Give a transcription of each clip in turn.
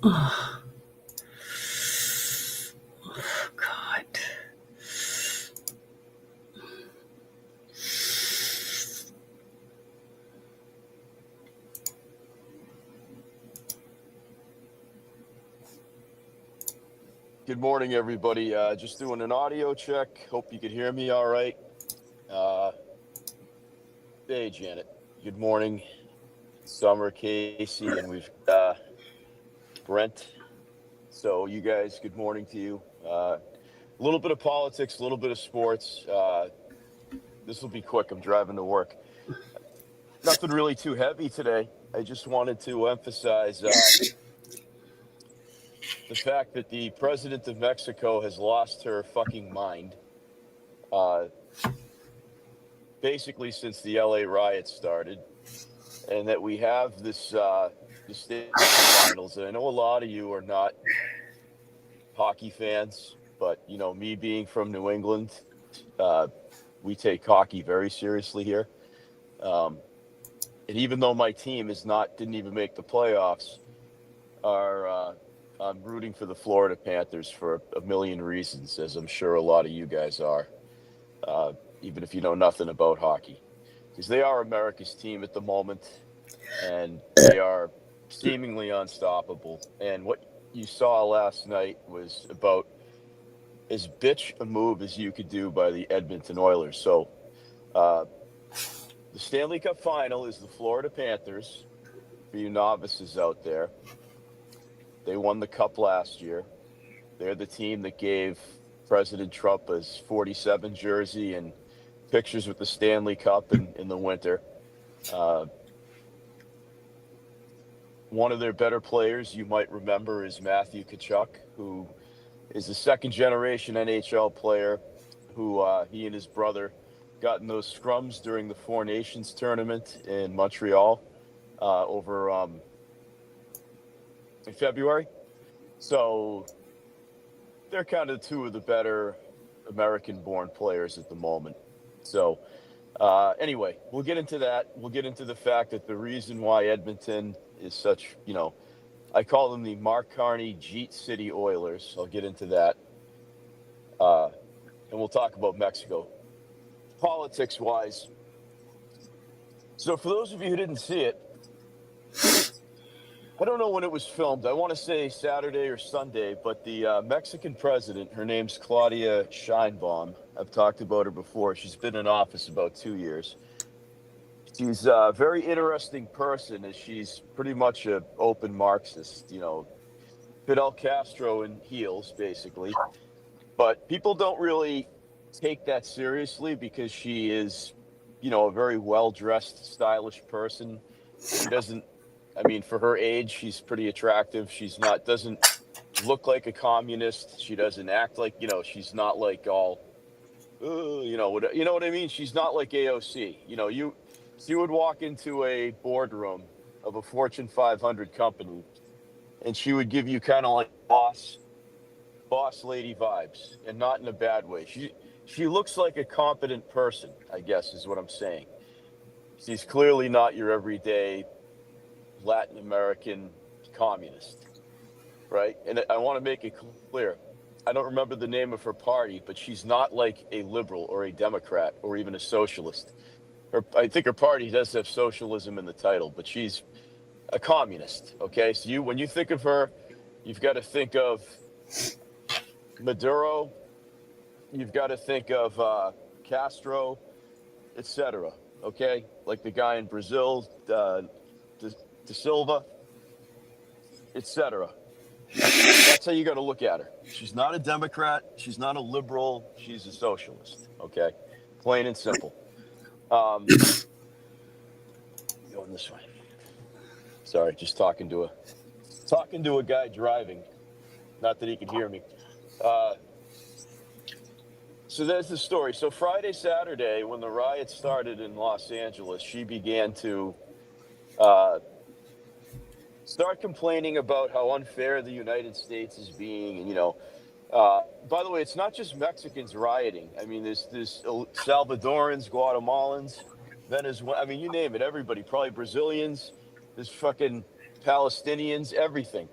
Oh, God. Good morning, everybody. Just doing an audio check. Hope you could hear me all right. Uh, hey, Janet. Good morning. Summer, Casey, and we've Brent. So, you guys, good morning to you. A little bit of politics, a little bit of sports. This will be quick. I'm driving to work. Nothing really too heavy today. I just wanted to emphasize the fact that the president of Mexico has lost her fucking mind. Uh, Basically, since the LA riots started. And that we have the Stanley Finals. And I know a lot of you are not hockey fans, but me being from New England, we take hockey very seriously here. Um, and even though my team didn't even make the playoffs, I'm rooting for the Florida Panthers for a million reasons, as I'm sure a lot of you guys are, uh, even if you know nothing about hockey, because they are America's team at the moment. And they are seemingly unstoppable. And what you saw last night was about as bitch a move as you could do by the Edmonton Oilers. So uh, the Stanley Cup final is the Florida Panthers, for you novices out there. They won the cup last year. They're the team that gave President Trump his 47 jersey and pictures with the Stanley Cup in the winter. Uh, One of their better players you might remember is Matthew Tkachuk, who is a second generation NHL player who he and his brother got in those scrums during the Four Nations tournament in Montreal over in February. So they're kind of two of the better American born players at the moment. So anyway, we'll get into that. We'll get into the fact that the reason why Edmonton is such, I call them the Mark Carney Jeet City Oilers. I'll get into that. And we'll talk about Mexico. Politics wise. So, for those of you who didn't see it, I don't know when it was filmed. I want to say Saturday or Sunday, but the Mexican president, her name's Claudia Sheinbaum. I've talked about her before. She's been in office about 2 years. She's a very interesting person, as she's pretty much an open Marxist, Fidel Castro in heels, basically. But people don't really take that seriously because she is, a very well-dressed, stylish person. She doesn't, I mean, for her age, she's pretty attractive. Doesn't look like a communist. She doesn't act like, she's not like all, you know what I mean? She's not like AOC. She would walk into a boardroom of a Fortune 500 company and she would give you kind of like boss lady vibes, and not in a bad way. She looks like a competent person, I guess is what I'm saying. She's clearly not your everyday Latin American communist, right? And I want to make it clear. I don't remember the name of her party, but she's not like a liberal or a Democrat or even a socialist. I think her party does have socialism in the title, but she's a communist. Okay, so when you think of her, you've got to think of Maduro, you've got to think of Castro, etc. Okay, like the guy in Brazil, De Silva, etc. That's how you got to look at her. She's not a Democrat. She's not a liberal. She's a socialist. Okay, plain and simple. Going this way. Sorry, just talking to a guy driving. Not that he could hear me. So there's the story. So Friday, Saturday, when the riots started in Los Angeles, she began to start complaining about how unfair the United States is being. And, by the way, it's not just Mexicans rioting. I mean, there's Salvadorans, Guatemalans, Venezuela. I mean, you name it, everybody, probably Brazilians, there's fucking Palestinians, everything.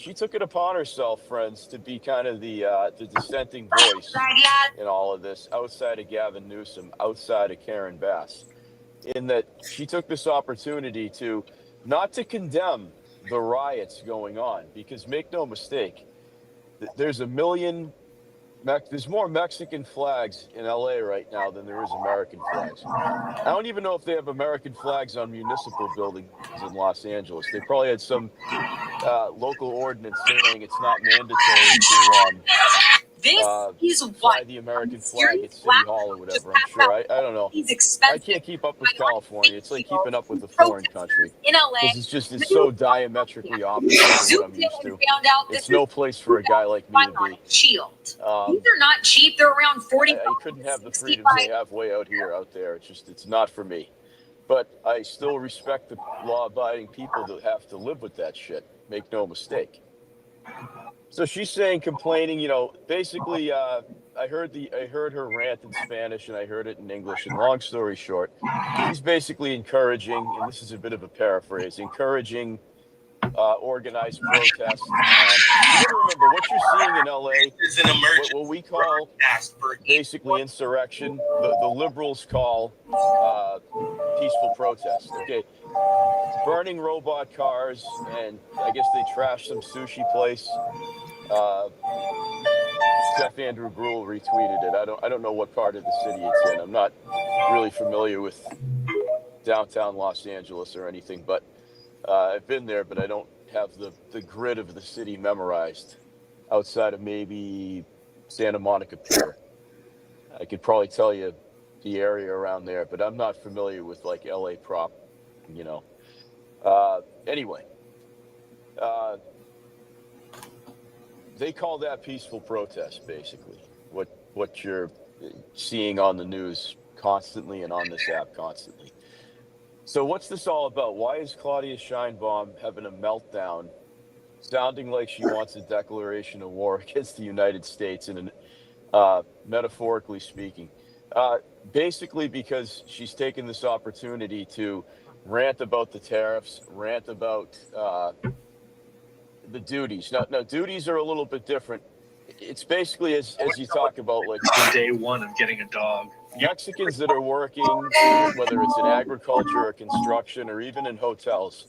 she took it upon herself, friends, to be kind of the dissenting voice in all of this, outside of Gavin Newsom, outside of Karen Bass, in that she took this opportunity to not to condemn the riots going on, because make no mistake, there's there's more Mexican flags in LA right now than there is American flags. I don't even know if they have American flags on municipal buildings in Los Angeles. They probably had some local ordinance saying it's not mandatory to This is fly what the American flag serious at City black Hall or people just whatever. I'm found sure. out I don't know. he's I expensive. can't keep up By with like California. It's like keeping up with a foreign country in LA. because it's so diametrically opposite to what I'm used to. Found out It's no place for a guy like me to be. Shield. These are not cheap. They're around 40. I couldn't have the freedoms they have way out there. It's not for me. But I still respect the law-abiding people that have to live with that shit. Make no mistake. So she's saying, complaining, basically, I heard her rant in Spanish and I heard it in English. And long story short, she's basically encouraging, and this is a bit of a paraphrase, encouraging organized protests. You got to remember what you're seeing in LA is an emergency. What we call basically insurrection, the liberals call peaceful protest. Okay, burning robot cars, and I guess they trashed some sushi place. Chef Andrew Brule retweeted it. I don't know what part of the city it's in. I'm not really familiar with downtown Los Angeles or anything, but I've been there, but I don't have the grid of the city memorized outside of maybe Santa Monica Pier. I could probably tell you the area around there, but I'm not familiar with like LA prop, Anyway, they call that peaceful protest, basically. What you're seeing on the news constantly and on this app constantly. So what's this all about? Why is Claudia Sheinbaum having a meltdown, sounding like she wants a declaration of war against the United States, metaphorically speaking? Basically because she's taken this opportunity to rant about the tariffs, rant about the duties. Now, duties are a little bit different. It's basically as you talk about, like day one of getting a dog. Mexicans that are working, whether it's in agriculture or construction or even in hotels,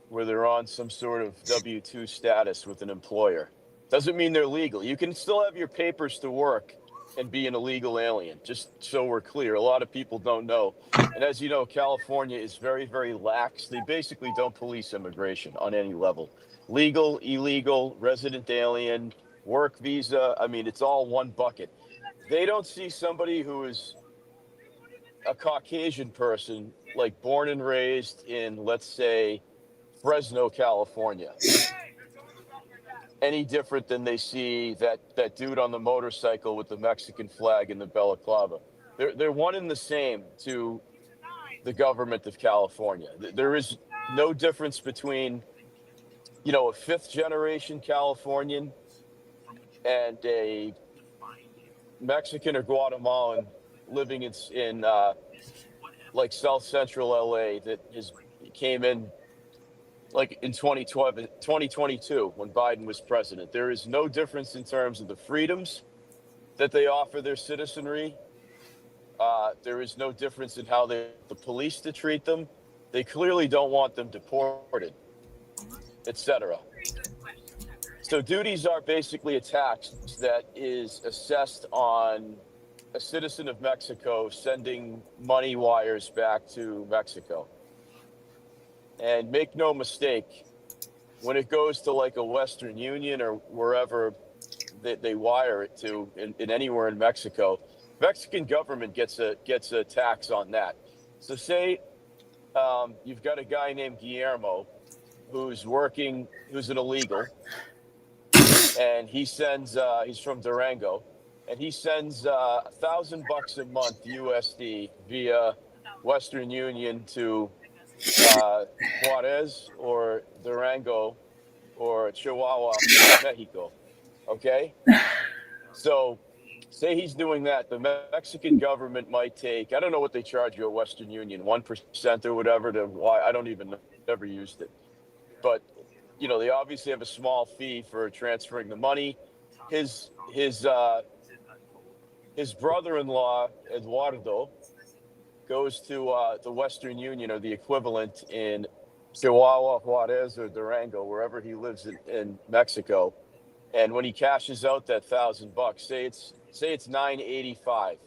where they're on some sort of W-2 status with an employer. Doesn't mean they're legal. You can still have your papers to work and be an illegal alien, just so we're clear. A lot of people don't know. And as you know, California is very, very lax. They basically don't police immigration on any level. Legal, illegal, resident alien, work visa. I mean, it's all one bucket. They don't see somebody who is a Caucasian person, like born and raised in, let's say, Fresno, California, any different than they see that dude on the motorcycle with the Mexican flag and the balaclava. They're one and the same to the government of California. There is no difference between, a fifth generation Californian and a Mexican or Guatemalan living in like South Central LA that came in like in 2022 when Biden was president. There is no difference in terms of the freedoms that they offer their citizenry. There is no difference in how the police to treat them. They clearly don't want them deported, etc. So duties are basically a tax that is assessed on a citizen of Mexico sending money wires back to Mexico. And make no mistake, when it goes to like a Western Union or wherever they wire it to, in anywhere in Mexico, Mexican government gets a tax on that. So say you've got a guy named Guillermo who's an illegal, and he sends he's from Durango, and he sends $1,000 a month USD via Western Union to Juarez or Durango or Chihuahua, Mexico. Okay, so say he's doing that. The Mexican government might take, I don't know what they charge you at Western Union, 1% or whatever. I don't even know, never used it, but they obviously have a small fee for transferring the money. His brother-in-law Eduardo goes to the Western Union, or the equivalent in Chihuahua, Juarez, or Durango, wherever he lives in Mexico. And when he cashes out that $1,000, say it's $9.85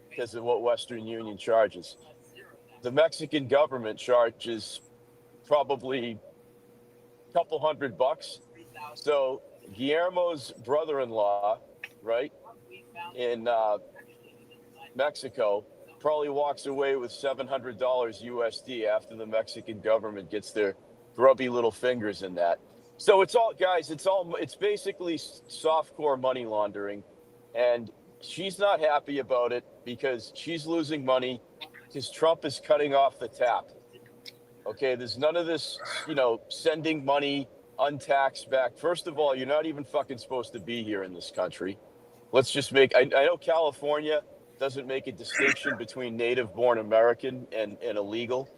because of what Western Union charges. The Mexican government charges probably a couple $100. So Guillermo's brother-in-law, right, in Mexico, probably walks away with $700 USD after the Mexican government gets their grubby little fingers in that. So it's basically softcore money laundering, and she's not happy about it because she's losing money because Trump is cutting off the tap. Okay, there's none of this, sending money untaxed back. First of all, you're not even fucking supposed to be here in this country. Let's just I know California doesn't make a distinction between native-born American and illegal.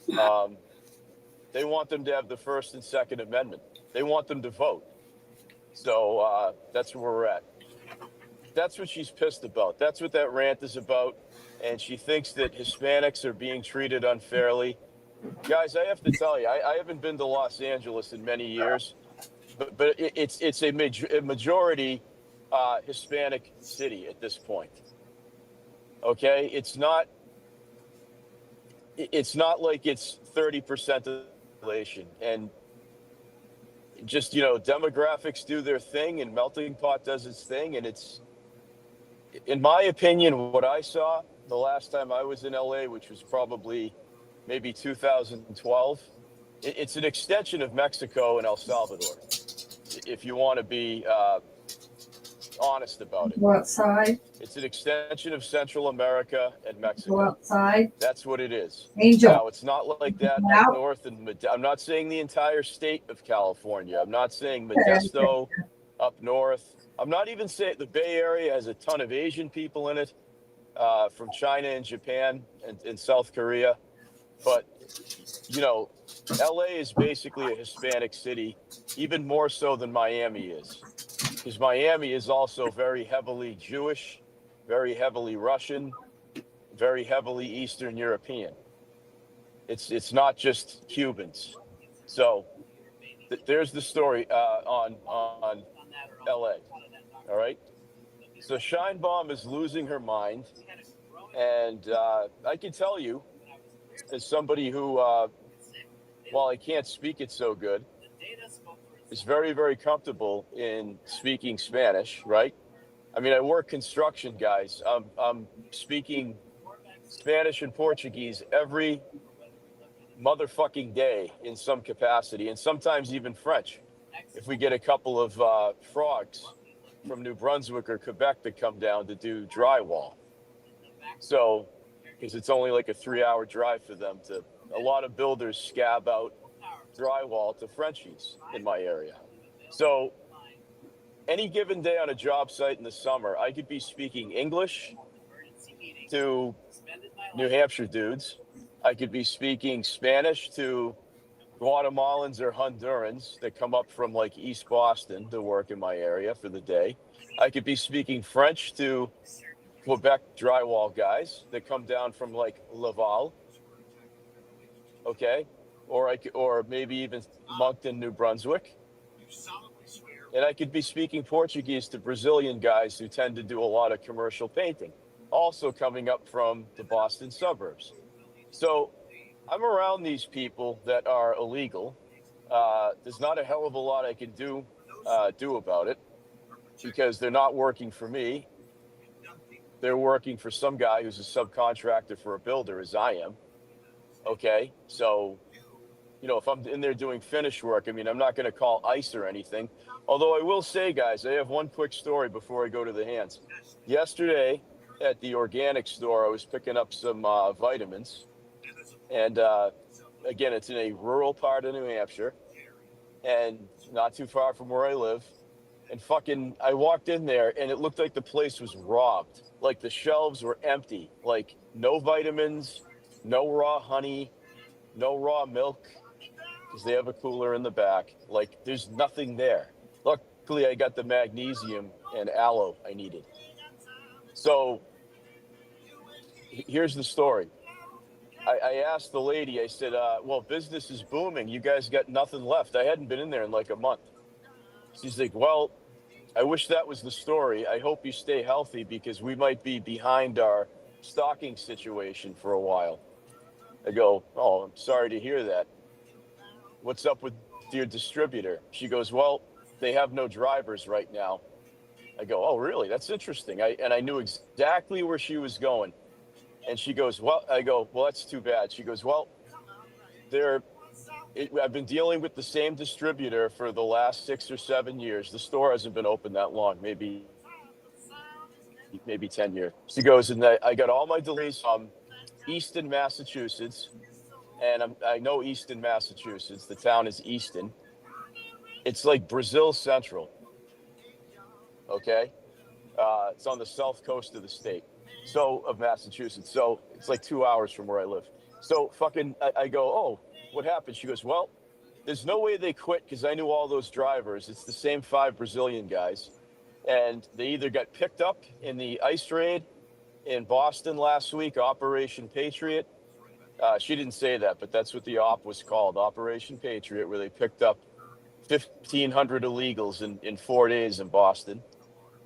They want them to have the First and Second Amendment. They want them to vote. So that's where we're at. That's what she's pissed about. That's what that rant is about. And she thinks that Hispanics are being treated unfairly. Guys, I have to tell you, I haven't been to Los Angeles in many years, but it's a majority Hispanic city at this point. Okay, it's not like it's 30% of the population, and just demographics do their thing and melting pot does its thing, and it's, in my opinion, what I saw the last time I was in LA, which was probably maybe 2012. It's an extension of Mexico and El Salvador, if you want to be honest about it. Go outside. It's an extension of Central America and Mexico. Go outside. That's what it is. Angel. Now, it's not like that up north. I'm not saying the entire state of California. I'm not saying Modesto up north. I'm not even saying the Bay Area has a ton of Asian people in it, from China and Japan and South Korea. But, LA is basically a Hispanic city, even more so than Miami is. Because Miami is also very heavily Jewish, very heavily Russian, very heavily Eastern European. It's not just Cubans. So there's the story on LA. All right. So Scheinbaum is losing her mind. And I can tell you, as somebody who, while I can't speak it so good, is very, very comfortable in speaking Spanish, right? I mean, I work construction, guys. I'm speaking Spanish and Portuguese every motherfucking day in some capacity, and sometimes even French. If we get a couple of frogs from New Brunswick or Quebec that come down to do drywall. So, because it's only like a 3-hour drive for them a lot of builders scab out drywall to Frenchies in my area. So any given day on a job site in the summer, I could be speaking English to New Hampshire dudes. I could be speaking Spanish to Guatemalans or Hondurans that come up from like East Boston to work in my area for the day. I could be speaking French to Quebec drywall guys that come down from like Laval. Okay. Or maybe even Moncton, New Brunswick. And I could be speaking Portuguese to Brazilian guys who tend to do a lot of commercial painting, also coming up from the Boston suburbs. So I'm around these people that are illegal. There's not a hell of a lot I can do about it because they're not working for me. They're working for some guy who's a subcontractor for a builder, as I am. Okay, so, if I'm in there doing finish work, I mean, I'm not going to call ICE or anything. Although I will say, guys, I have one quick story before I go to the hands. Yesterday at the organic store, I was picking up some vitamins. And again, it's in a rural part of New Hampshire and not too far from where I live. And I walked in there and it looked like the place was robbed. Like the shelves were empty, like no vitamins, no raw honey, no raw milk, because they have a cooler in the back. Like, there's nothing there. Luckily, I got the magnesium and aloe I needed. So here's the story. I asked the lady, I said, well, business is booming. You guys got nothing left. I hadn't been in there in like a month. She's like, well, I wish that was the story. I hope you stay healthy because we might be behind our stocking situation for a while. I go, oh, I'm sorry to hear that. What's up with your distributor? She goes, well, they have no drivers right now. I go, oh, really? That's interesting. I knew exactly where she was going. And she goes, well, I go, well, that's too bad. She goes, well, I've been dealing with the same distributor for the last 6 or 7 years. The store hasn't been open that long, maybe 10 years. She goes, and I got all my delays from Easton, Massachusetts. And I know Easton, Massachusetts. The town is Easton. It's like Brazil Central. Okay. It's on the south coast of the state. So of Massachusetts. So it's like 2 hours from where I live. So I go, oh, what happened? She goes, well, there's no way they quit because I knew all those drivers. It's the same 5 Brazilian guys. And they either got picked up in the ice raid in Boston last week, Operation Patriot. She didn't say that, but that's what the op was called, Operation Patriot, where they picked up 1,500 illegals in 4 days in Boston,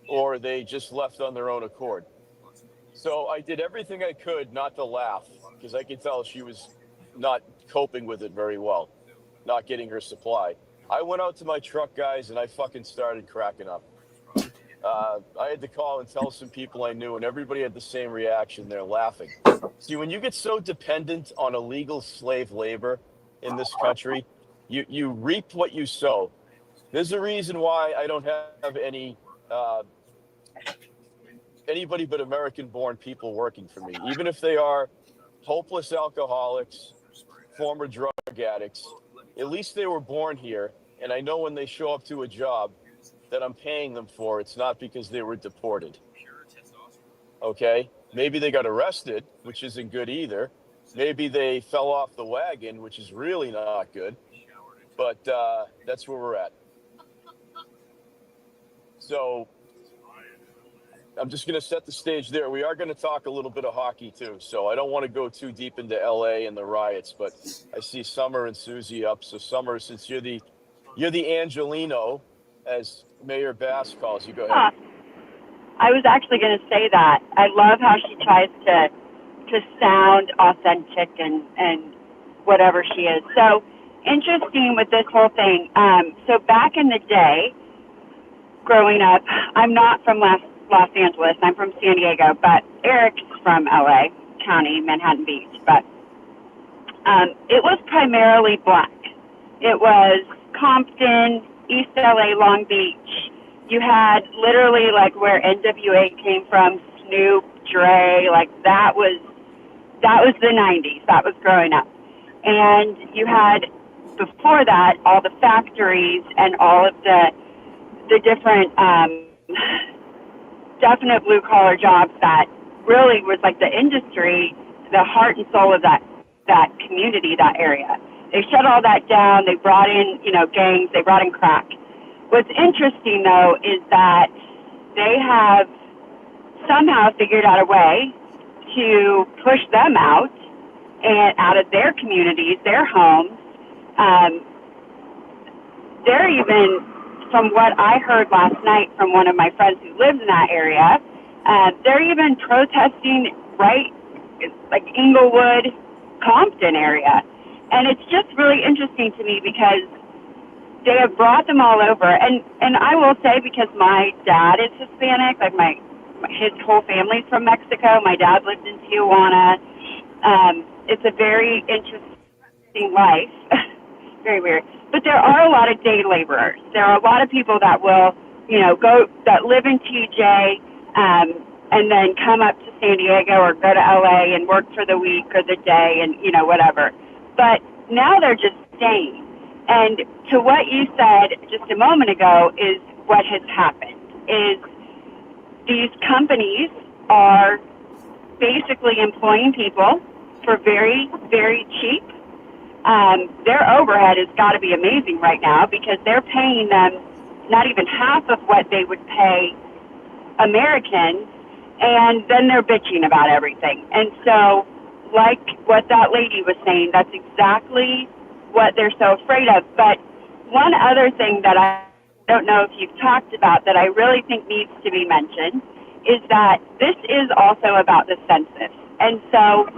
or they just left on their own accord. So I did everything I could not to laugh because I could tell she was not coping with it very well, not getting her supply. I went out to my truck guys and I fucking started cracking up. I had to call and tell some people I knew, and everybody had the same reaction. They're laughing. See, when you get so dependent on illegal slave labor in this country, you reap what you sow. There's a reason why I don't have anybody but American-born people working for me, even if they are hopeless alcoholics, former drug addicts. At least they were born here, and I know when they show up to a job that I'm paying them for, it's not because they were deported. Okay? Maybe they got arrested, which isn't good either. Maybe they fell off the wagon, which is really not good. But that's where we're at. So I'm just going to set the stage there. We are going to talk a little bit of hockey too. So I don't want to go too deep into LA and the riots, but I see Summer and Susie up. So Summer, since you're the Angelino, as Mayor Bass calls you, go ahead. I was actually going to say that. I love how she tries to sound authentic and whatever she is. So interesting with this whole thing. So back in the day, growing up, I'm not from Los Angeles. I'm from San Diego, but Eric's from LA County, Manhattan Beach. But it was primarily black. It was Compton, East LA, Long Beach. You had literally like where NWA came from, Snoop, Dre, like that was the 90s. That was growing up. And you had before that all the factories and all of the different definite blue collar jobs that really was like the industry, the heart and soul of that community, that area. They shut all that down. They brought in, gangs. They brought in crack. What's interesting, though, is that they have somehow figured out a way to push them out and out of their communities, their homes. They're even, from what I heard last night from one of my friends who lives in that area, they're even protesting right, like Inglewood, Compton area. And it's just really interesting to me because they have brought them all over. And I will say, because my dad is Hispanic, like his whole family's from Mexico. My dad lived in Tijuana. It's a very interesting life. Very weird. But there are a lot of day laborers. There are a lot of people that will, that live in TJ and then come up to San Diego or go to LA and work for the week or the day and, whatever. But now they're just staying. And to what you said just a moment ago is what has happened is these companies are basically employing people for very, very cheap. their overhead has got to be amazing right now because they're paying them not even half of what they would pay Americans, and then they're bitching about everything. And so, like what that lady was saying, that's exactly what they're so afraid of. But one other thing that I don't know if you've talked about that I really think needs to be mentioned is that this is also about the census. And so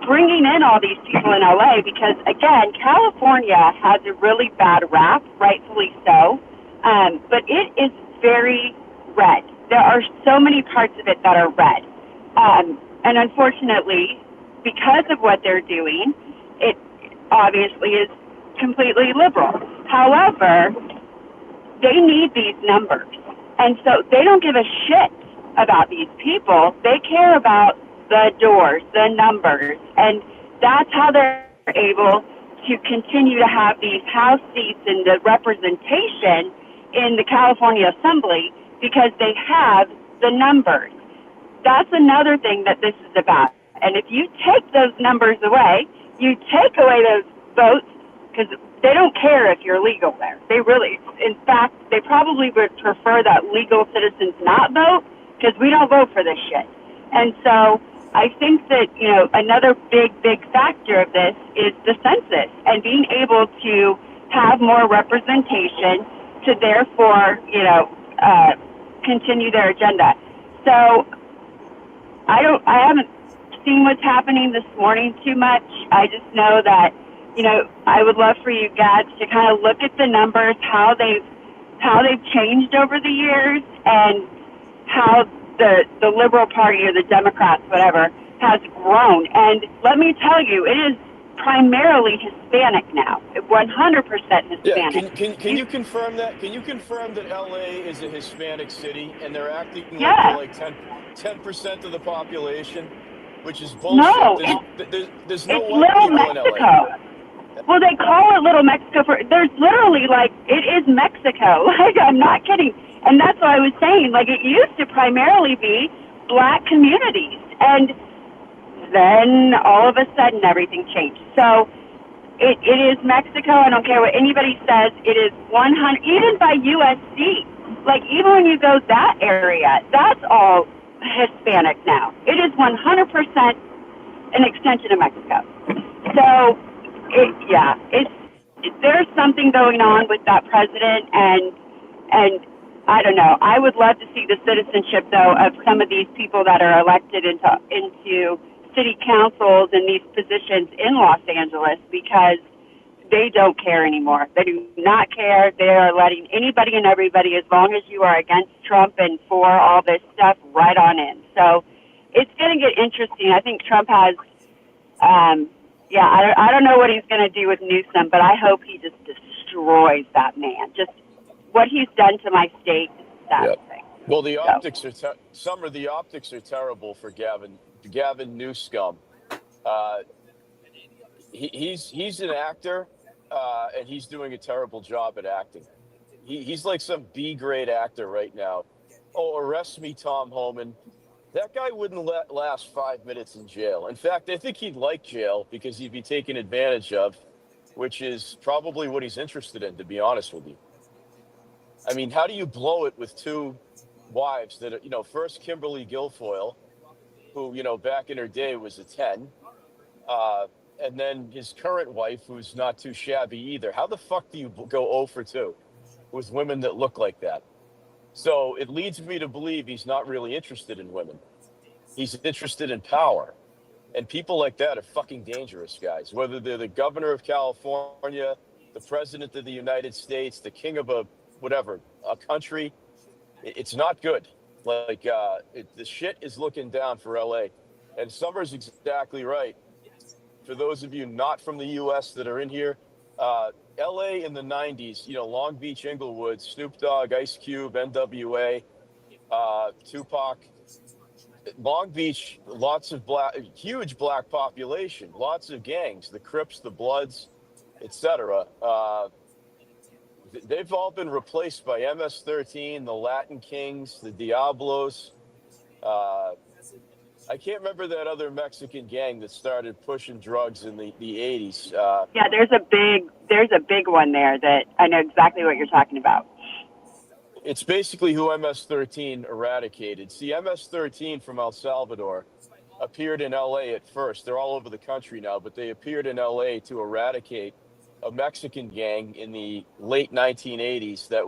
bringing in all these people in LA, because again, California has a really bad rap, rightfully so, but it is very red. There are so many parts of it that are red. And unfortunately, because of what they're doing, it obviously is completely liberal. However, they need these numbers. And so they don't give a shit about these people. They care about the doors, the numbers, and that's how they're able to continue to have these House seats and the representation in the California Assembly because they have the numbers. That's another thing that this is about. And if you take those numbers away, you take away those votes, because they don't care if you're legal there. They really, in fact, they probably would prefer that legal citizens not vote, because we don't vote for this shit. And so I think that, you know, another big factor of this is the census and being able to have more representation to therefore, you know, continue their agenda. So I haven't seen what's happening this morning too much. I just know that, you know, I would love for you guys to kind of look at the numbers, how they've changed over the years, and how the Liberal Party or the Democrats, whatever, has grown. And let me tell you, it is primarily Hispanic now, 100% Hispanic. Yeah, can you confirm that? Can you confirm that LA is a Hispanic city and they're acting like Yeah. they're like 10% of the population, which is bullshit. No, there's no it's white Little people Mexico. in LA. Well, they call it Little Mexico there's literally, like, it is Mexico. Like, I'm not kidding. And that's what I was saying. Like, it used to primarily be black communities. And then all of a sudden everything changed. So it is Mexico. I don't care what anybody says. It is 100, even by USC. Like, even when you go that area, that's all Hispanic now. It is 100% an extension of Mexico. So, there's something going on with that president, and I don't know. I would love to see the citizenship, though, of some of these people that are elected into city councils and these positions in Los Angeles, because they don't care anymore. They do not care. They are letting anybody and everybody, as long as you are against Trump and for all this stuff, right on in. So it's going to get interesting. I think Trump has, I don't know what he's going to do with Newsom, but I hope he just destroys that man. Just what he's done to my state is disgusting. Well, the optics are some of the optics are terrible for Gavin Newsom. He's an actor, and he's doing a terrible job at acting. He's like some B-grade actor right now. Oh, arrest me, Tom Homan. That guy wouldn't last 5 minutes in jail. In fact, I think he'd like jail because he'd be taken advantage of, which is probably what he's interested in, to be honest with you. I mean, how do you blow it with two wives that are, you know, first Kimberly Guilfoyle, who, you know, back in her day was a 10, and then his current wife, who's not too shabby either. How the fuck do you go 0 for 2 with women that look like that? So it leads me to believe he's not really interested in women. He's interested in power. And people like that are fucking dangerous, guys. Whether they're the governor of California, the president of the United States, the king of a country, it's not good. Like, the shit is looking down for LA. And Summer's exactly right. For those of you not from the U.S. that are in here, LA in the 90s, you know, Long Beach, Inglewood, Snoop Dogg, Ice Cube, NWA, Tupac. Long Beach, lots of huge black population, lots of gangs, the Crips, the Bloods, etc. They've all been replaced by MS-13, the Latin Kings, the Diablos. I can't remember that other Mexican gang that started pushing drugs in the 80s. Yeah, there's a big one there that I know exactly what you're talking about. It's basically who MS-13 eradicated. See, MS-13 from El Salvador appeared in LA at first. They're all over the country now, but they appeared in LA to eradicate a Mexican gang in the late 1980s that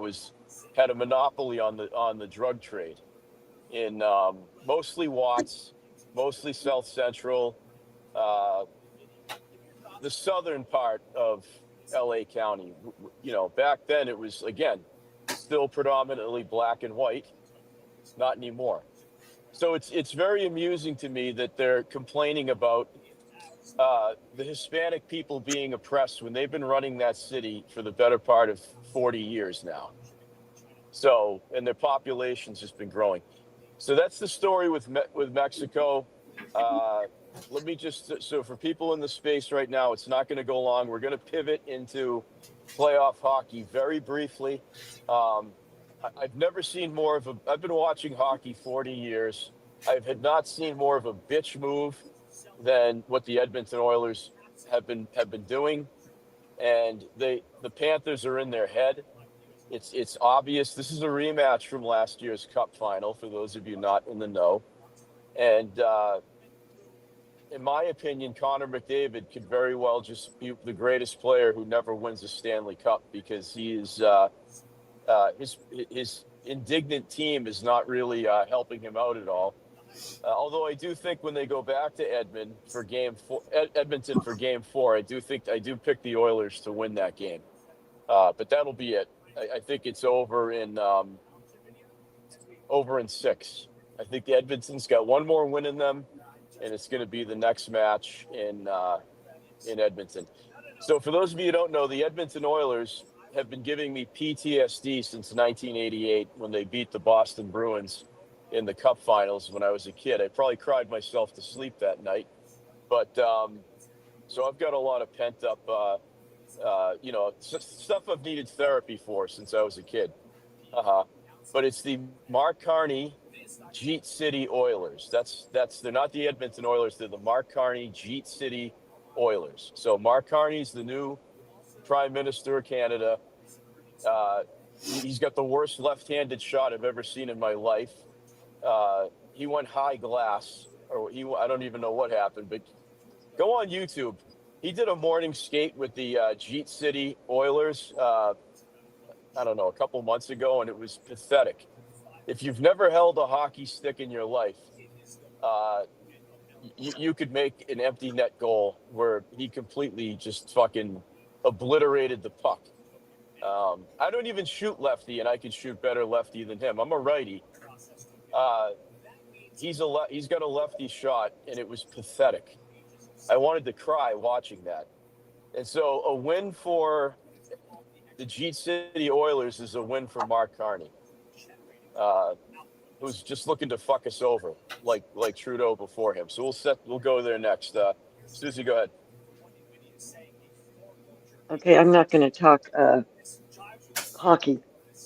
had a monopoly on the drug trade in mostly Watts, mostly South Central, uh, the southern part of LA County. Back then it was, again, still predominantly black and white, not anymore. So it's very amusing to me that they're complaining about the Hispanic people being oppressed when they've been running that city for the better part of 40 years now. So, and their population's just been growing. So that's the story with Mexico. Let me so for people in the space right now, it's not going to go long. We're going to pivot into playoff hockey very briefly. I've never seen more of I've been watching hockey 40 years. Had not seen more of a bitch move than what the Edmonton Oilers have been doing. And the Panthers are in their head. It's obvious. This is a rematch from last year's Cup final, for those of you not in the know. And in my opinion, Connor McDavid could very well just be the greatest player who never wins a Stanley Cup, because he is his indignant team is not really helping him out at all. Although I do think when they go back to Edmonton for Game 4, I do pick the Oilers to win that game. But that'll be it. I think it's over in 6. I think the Edmonton's got one more win in them, and it's going to be the next match in Edmonton. So for those of you who don't know, the Edmonton Oilers have been giving me PTSD since 1988 when they beat the Boston Bruins in the Cup finals when I was a kid. I probably cried myself to sleep that night. But so I've got a lot of pent up, stuff I've needed therapy for since I was a kid. But it's the Mark Carney Jeet City Oilers. They're not the Edmonton Oilers. They're the Mark Carney Jeet City Oilers. So Mark Carney's the new Prime Minister of Canada. He's got the worst left-handed shot I've ever seen in my life. He went high glass, I don't even know what happened, but go on YouTube. He did a morning skate with the Jeet City Oilers, I don't know, a couple months ago, and it was pathetic. If you've never held a hockey stick in your life, you could make an empty net goal where he completely just fucking obliterated the puck. I don't even shoot lefty, and I can shoot better lefty than him. I'm a righty. He's got a lefty shot, and it was pathetic. I wanted to cry watching that. And so a win for the Jeet City Oilers is a win for Mark Carney, who's just looking to fuck us over like Trudeau before him. So we'll go there next. Susie, go ahead. Okay, I'm not going to talk hockey,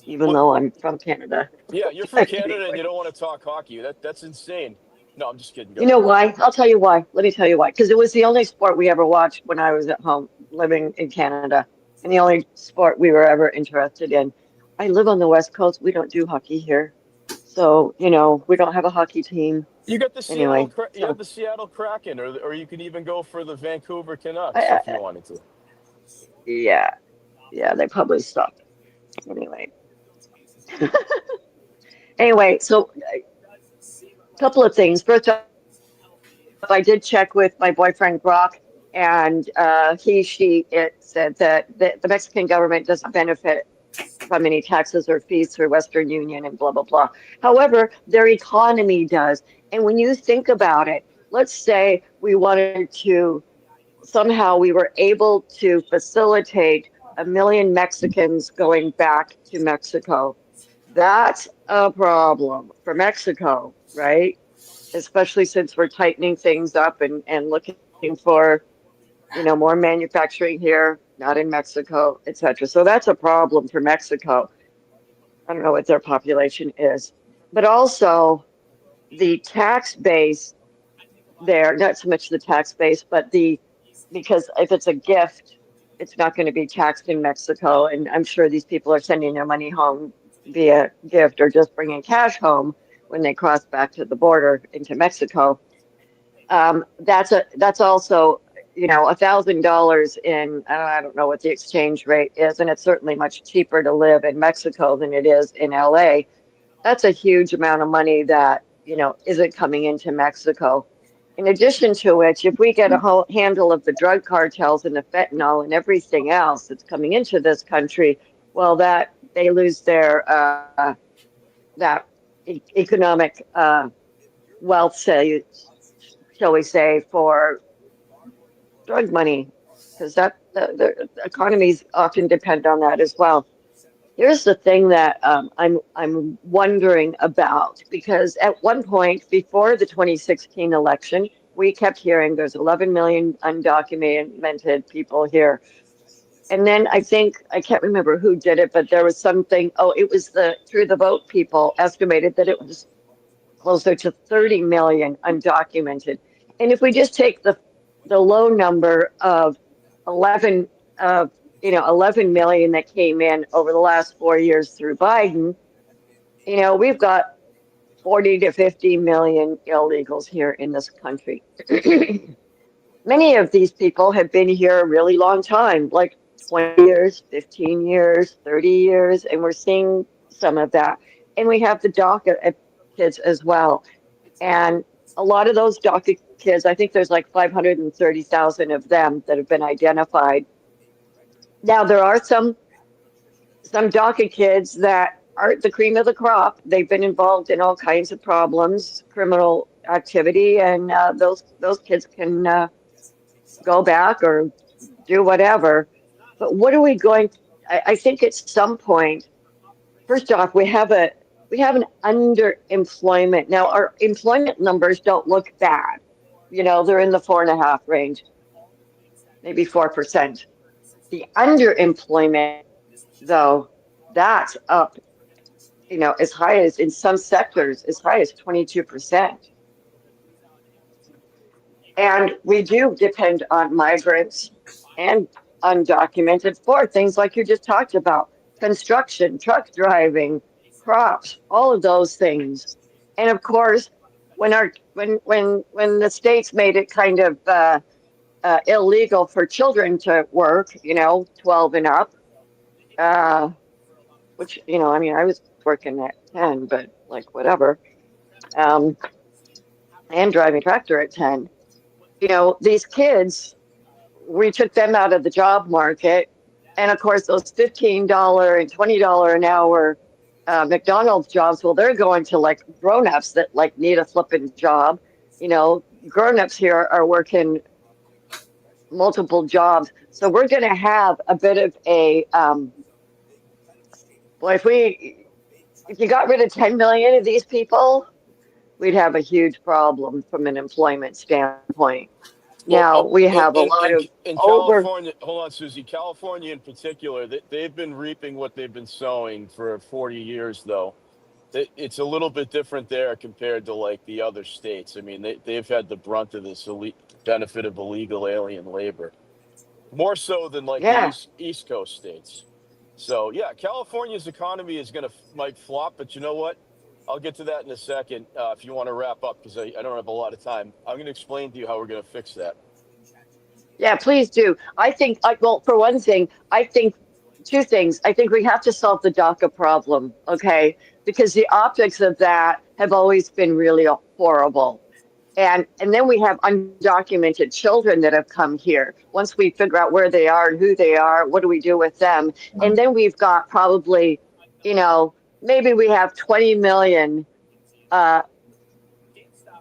even though I'm from Canada. Yeah, you're from Canada and you don't want to talk hockey. That's insane. No, I'm just kidding. You know why? I'll tell you why. Let me tell you why. Because it was the only sport we ever watched when I was at home living in Canada, and the only sport we were ever interested in. I live on the West Coast. We don't do hockey here. So, we don't have a hockey team. You got the anyway, you have the Seattle Kraken, or you could even go for the Vancouver Canucks if you wanted to. Yeah, they probably stopped. Anyway. Anyway, so a couple of things. First off, I did check with my boyfriend Brock, and it said that the Mexican government doesn't benefit from any taxes or fees through Western Union and blah, blah, blah. However, their economy does. And when you think about it, let's say we wanted to, somehow we were able to facilitate 1 million Mexicans going back to Mexico. That's a problem for Mexico, right? Especially since we're tightening things up and looking for, more manufacturing here, not in Mexico, etc. So that's a problem for Mexico. I don't know what their population is, but also the tax base there, not so much the tax base, but because if it's a gift, it's not going to be taxed in Mexico. And I'm sure these people are sending their money home via gift or just bringing cash home when they cross back to the border into Mexico. That's also, $1,000 in, I don't know what the exchange rate is, and it's certainly much cheaper to live in Mexico than it is in LA. That's a huge amount of money that, isn't coming into Mexico. In addition to which, if we get a whole handle of the drug cartels and the fentanyl and everything else that's coming into this country, well, that they lose their that economic wealth, shall we say, for drug money, because the economies often depend on that as well. Here's the thing that I'm wondering about, because at one point before the 2016 election, we kept hearing there's 11 million undocumented people here. And then I can't remember who did it, but there was something, it was the Through the Vote people estimated that it was closer to 30 million undocumented. And if we just take the low number of 11 of 11 million that came in over the last 4 years through Biden, we've got 40 to 50 million illegals here in this country. Many of these people have been here a really long time, like 20 years, 15 years, 30 years, and we're seeing some of that. And we have the DACA kids as well. And a lot of those DACA kids, I think there's like 530,000 of them that have been identified. Now, there are some DACA kids that aren't the cream of the crop. They've been involved in all kinds of problems, criminal activity, and those kids can go back or do whatever. But what are we going? I think at some point, first off, we have an underemployment. Now, our employment numbers don't look bad. They're in the 4.5 range, maybe 4%. The underemployment, though, that's up, as high as in some sectors, as high as 22%. And we do depend on migrants and undocumented for things like you just talked about: construction, truck driving, crops, all of those things. And of course, when the states made it kind of illegal for children to work, 12 and up, uh, which, I mean, I was working at 10, but like whatever, um, and driving tractor at 10. These kids, we took them out of the job market. And of course, those $15 and $20 an hour McDonald's jobs, well, they're going to like grown-ups that like need a flipping job. Grown-ups here are working multiple jobs. So we're going to have a bit of a, boy, if you got rid of 10 million of these people, we'd have a huge problem from an employment standpoint. Now, we have a lot of in California, hold on, Susie. California in particular, they've been reaping what they've been sowing for 40 years, though. It's a little bit different there compared to like the other states. I mean, they've had the brunt of this benefit of illegal alien labor, more so than like the East Coast states. So yeah, California's economy might flop, but you know what? I'll get to that in a second if you want to wrap up, because I don't have a lot of time. I'm going to explain to you how we're going to fix that. Yeah, please do. I think, well, for one thing, I think two things. I think we have to solve the DACA problem, okay? Because the optics of that have always been really horrible. And then we have undocumented children that have come here. Once we figure out where they are and who they are, what do we do with them? And then we've got probably, maybe we have 20 million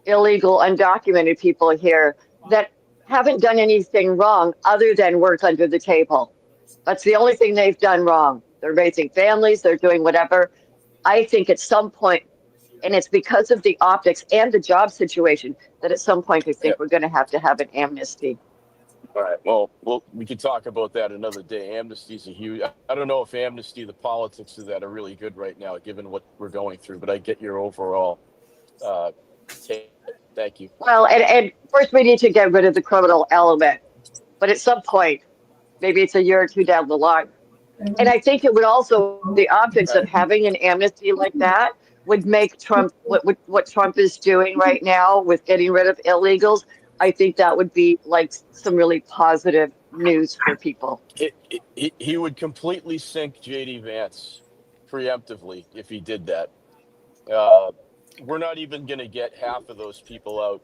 illegal undocumented people here that haven't done anything wrong other than work under the table. That's the only thing they've done wrong. They're raising families, they're doing whatever. I think at some point, and it's because of the optics and the job situation, that at some point I think we're going to have an amnesty. All right. Well, we could talk about that another day. Amnesty's a huge. I don't know if amnesty, the politics of that are really good right now, given what we're going through. But I get your overall take. Thank you. Well, and first we need to get rid of the criminal element, but at some point, maybe it's a year or two down the line. And I think it would also, the optics of having an amnesty like that would make Trump, what Trump is doing right now with getting rid of illegals, I think that would be like some really positive news for people. He would completely sink JD Vance preemptively if he did that. We're not even going to get half of those people out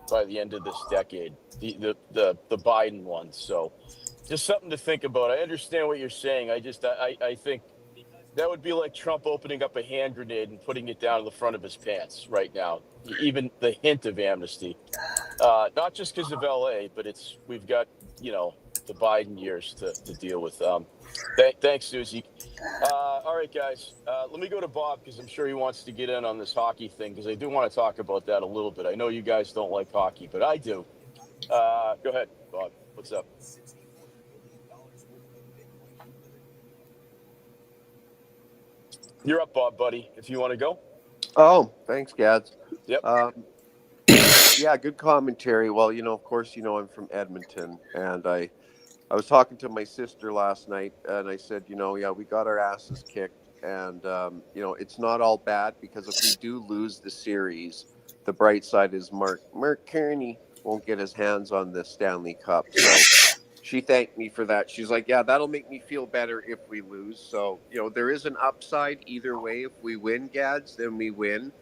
by the end of this decade, the Biden ones. So just something to think about. I understand what you're saying. I think that would be like Trump opening up a hand grenade and putting it down in the front of his pants right now. Even the hint of amnesty, not just because of LA, but we've got, the Biden years to deal with. Thanks, Susie. All right, guys, let me go to Bob because I'm sure he wants to get in on this hockey thing because I do want to talk about that a little bit. I know you guys don't like hockey, but I do. Go ahead, Bob. What's up? You're up, Bob, buddy, if you want to go. Oh, thanks, Gads. Yep. Yeah, good commentary. Well, of course, I'm from Edmonton, and I was talking to my sister last night, and I said, yeah, we got our asses kicked, and it's not all bad because if we do lose the series, the bright side is Mark Kearney won't get his hands on the Stanley Cup. So she thanked me for that. She's like, yeah, that'll make me feel better if we lose. So there is an upside either way. If we win, Gads, then we win.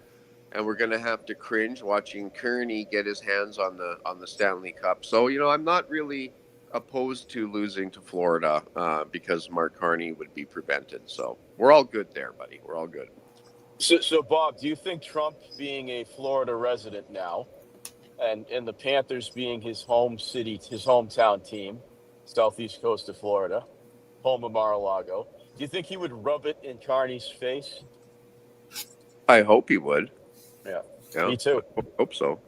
And we're going to have to cringe watching Kearney get his hands on the Stanley Cup. So, I'm not really opposed to losing to Florida because Mark Kearney would be prevented. So we're all good there, buddy. We're all good. So Bob, do you think Trump being a Florida resident now and the Panthers being his home city, his hometown team, southeast coast of Florida, home of Mar-a-Lago, do you think he would rub it in Kearney's face? I hope he would. Yeah, me too. I hope so.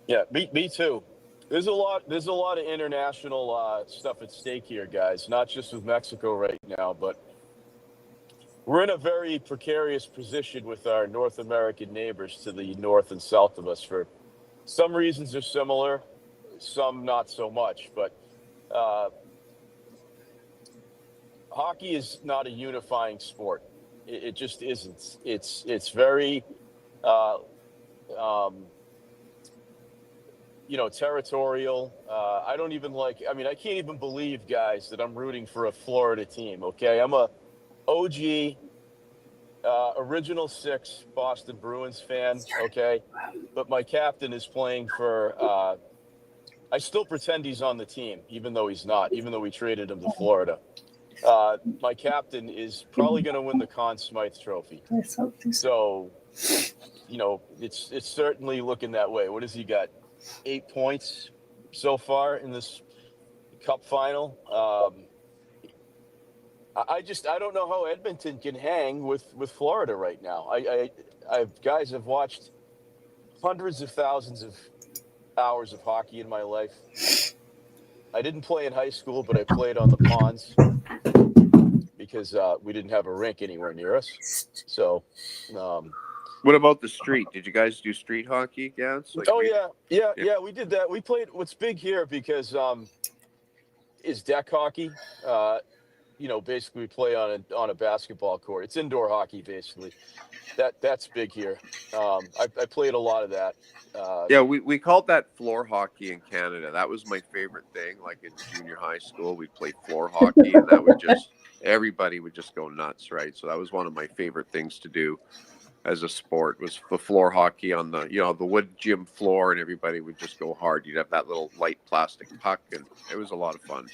Yeah, me too. There's a lot of international stuff at stake here, guys. Not just with Mexico right now, but we're in a very precarious position with our North American neighbors to the north and south of us. For some reasons, they're similar, some not so much. But hockey is not a unifying sport. It just isn't. It's very, territorial. I don't even I can't even believe, guys, that I'm rooting for a Florida team. Okay, I'm a OG, original six Boston Bruins fan. Okay, but my captain is playing for. I still pretend he's on the team, even though he's not. Even though we traded him to Florida. My captain is probably going to win the Conn Smythe Trophy. So, it's certainly looking that way. What has he got? 8 points so far in this Cup final. I don't know how Edmonton can hang with Florida right now. Guys, I've watched hundreds of thousands of hours of hockey in my life. I didn't play in high school, but I played on the ponds because we didn't have a rink anywhere near us. So, what about the street? Did you guys do street hockey, Gads? Yeah, we did that. We played. What's big here because is deck hockey. Basically we play on a basketball court. It's indoor hockey, basically. That's big here. I played a lot of that. We called that floor hockey in Canada. That was my favorite thing. Like in junior high school, we'd play floor hockey, and that would everybody would just go nuts, right? So that was one of my favorite things to do as a sport, was the floor hockey on the the wood gym floor, and everybody would just go hard. You'd have that little light plastic puck, and it was a lot of fun.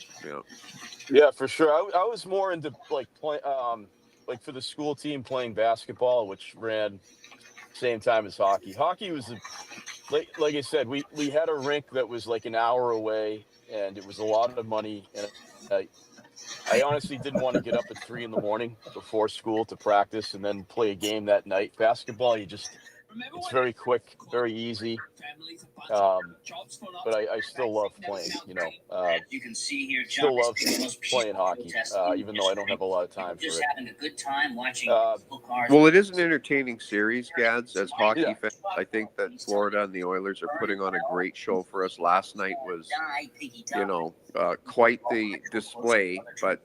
Yeah, for sure. I was more into for the school team playing basketball, which ran same time as hockey. Hockey was like I said, we had a rink that was like an hour away, and it was a lot of money. And I honestly didn't want to get up at 3 a.m. before school to practice and then play a game that night. Basketball, it's very quick, very easy. But I still love playing, You can see here, still John, love most playing people hockey, protesting even though I don't have a lot of time just for it. having a good time watching Uh, cars. Well, it is an entertaining series, Gads. As hockey Yeah. fans, I think that Florida and the Oilers are putting on a great show for us. Last night was, quite the display, but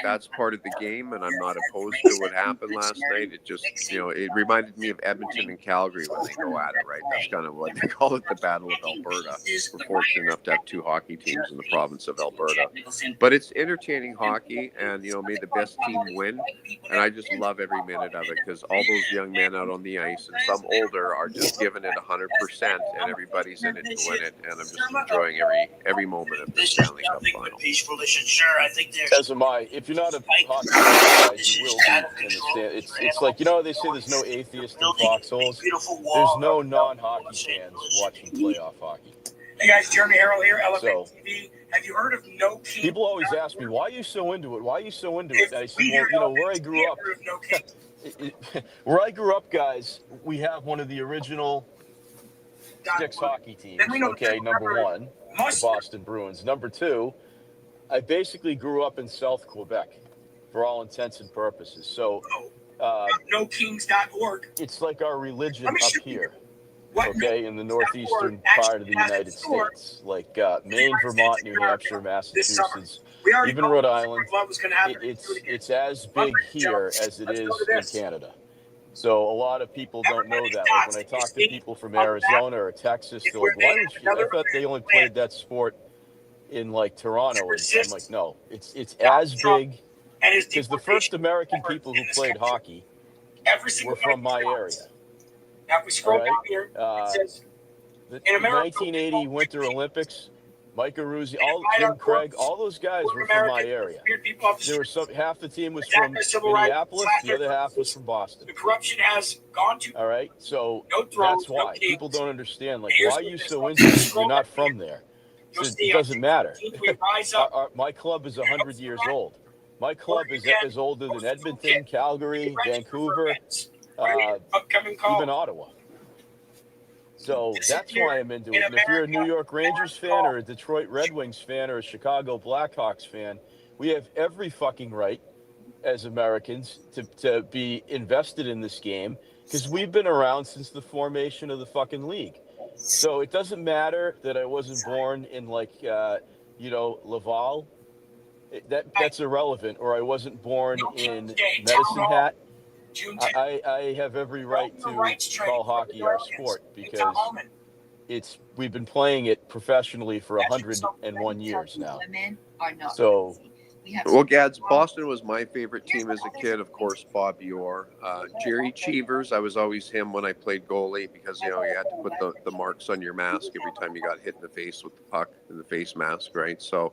that's part of the game, and I'm not opposed to what happened last night. It just, it reminded me of Edmonton and Calgary when they go at it, right? That's kind of what they call it, the Battle of Alberta. We're fortunate enough to have two hockey teams in the province of Alberta. But it's entertaining hockey, and, may the best team win. And I just love every minute of it because all those young men out on the ice and some older are just giving it 100%, and everybody's in it to win it. And I'm just enjoying every moment of the Stanley Cup final. As am I. If you're not a hockey fan, guys, you will be in the stand. It's like, they say there's no atheist in foxholes. There's no non-hockey fans watching playoff hockey. Hey guys, Jeremy Harrell here, Elevate So, TV. Have you heard of No King? People always ask me, why are you so into it? Why are you so into it? And I said, well, where I grew up, where I grew up, guys, we have one of the original Sticks hockey teams. Okay, number one, the Boston Bruins. Number two, I basically grew up in South Quebec, for all intents and purposes. So, NoKings.org. it's like our religion up here. Okay, in the northeastern part of the United States, like Maine, Vermont, New Hampshire, Massachusetts, even Rhode Island. It's as big here as it is in Canada. So a lot of people don't know that. Like when I talk to people from Arizona or Texas, they're like, "Why would you?" I thought they only played that sport in like Toronto. And I'm like, no, it's as big, because the first American people who played hockey were from my area. Now, if we scroll down here, it says, the 1980 Winter Olympics, Mike Aruzzi, Jim Craig, all those guys were from my area. There was half the team was from Minneapolis, the other half was from Boston. The corruption has gone to. All right, so that's why people don't understand. Like, why are you so into it? You're not from there. So it doesn't matter. My club is 100 years old. My club is older than Edmonton, Calgary, Vancouver. Even Ottawa. So that's why I'm into it. And if you're a New York Rangers fan or a Detroit Red Wings fan or a Chicago Blackhawks fan, we have every fucking right as Americans to be invested in this game, because we've been around since the formation of the fucking league. So it doesn't matter that I wasn't born in Laval. That's irrelevant. Or I wasn't born in Medicine Hat. I have every right to call hockey our sport, because we've been playing it professionally for 101 years now. So, well, Gads, Boston was my favorite team as a kid. Of course, Bob Orr, Jerry Cheevers. I was always him when I played goalie, because you had to put the marks on your mask every time you got hit in the face with the puck in the face mask, right? So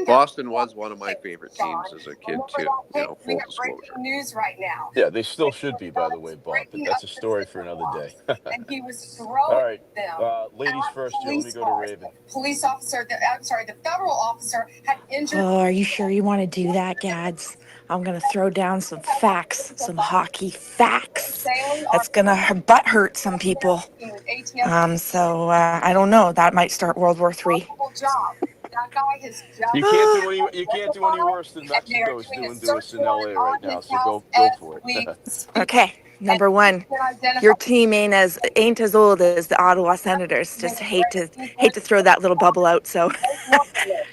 Boston was one of my favorite teams as a kid too. Full disclosure. News right now. Yeah, they still should be, by the way, Bob. But that's a story for another day. And he was throwing all right, them. ladies first. Here, let me go to Raven. Police officer. The federal officer had injured. Oh, are you sure you want to do that, Gads? I'm going to throw down some facts, some hockey facts. That's going to butt hurt some people. So I don't know. That might start World War III. You can't do any worse than Mexico's doing to us in LA right now. So go for it. Okay. Number one, your team ain't as old as the Ottawa Senators. Just hate to throw that little bubble out. So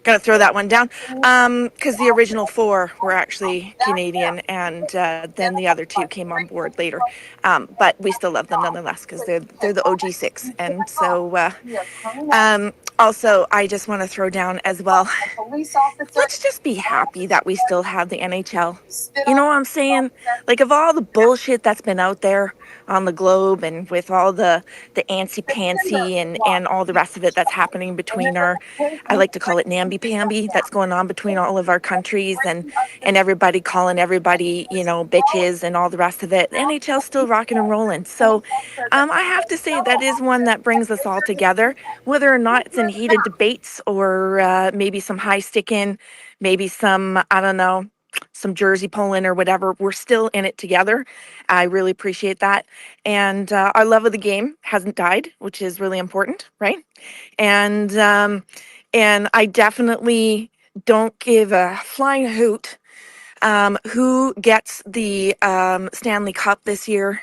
gonna throw that one down. Because the original 4 were actually Canadian, and then the other 2 came on board later. But we still love them nonetheless, because they're the OG 6. And so also, I just want to throw down as well, let's just be happy that we still have the NHL. You know what I'm saying? Like, of all the bullshit that's been out there on the globe, and with all the antsy-pantsy and all the rest of it that's happening between I like to call it namby-pamby, that's going on between all of our countries, and everybody calling everybody, bitches and all the rest of it, the NHL's still rocking and rolling. So I have to say that is one that brings us all together, whether or not it's in heated debates or maybe some high sticking, maybe some, I don't know, some jersey pulling or whatever. We're still in it together. I really appreciate that. And our love of the game hasn't died, which is really important, right? And I definitely don't give a flying hoot who gets the Stanley Cup this year.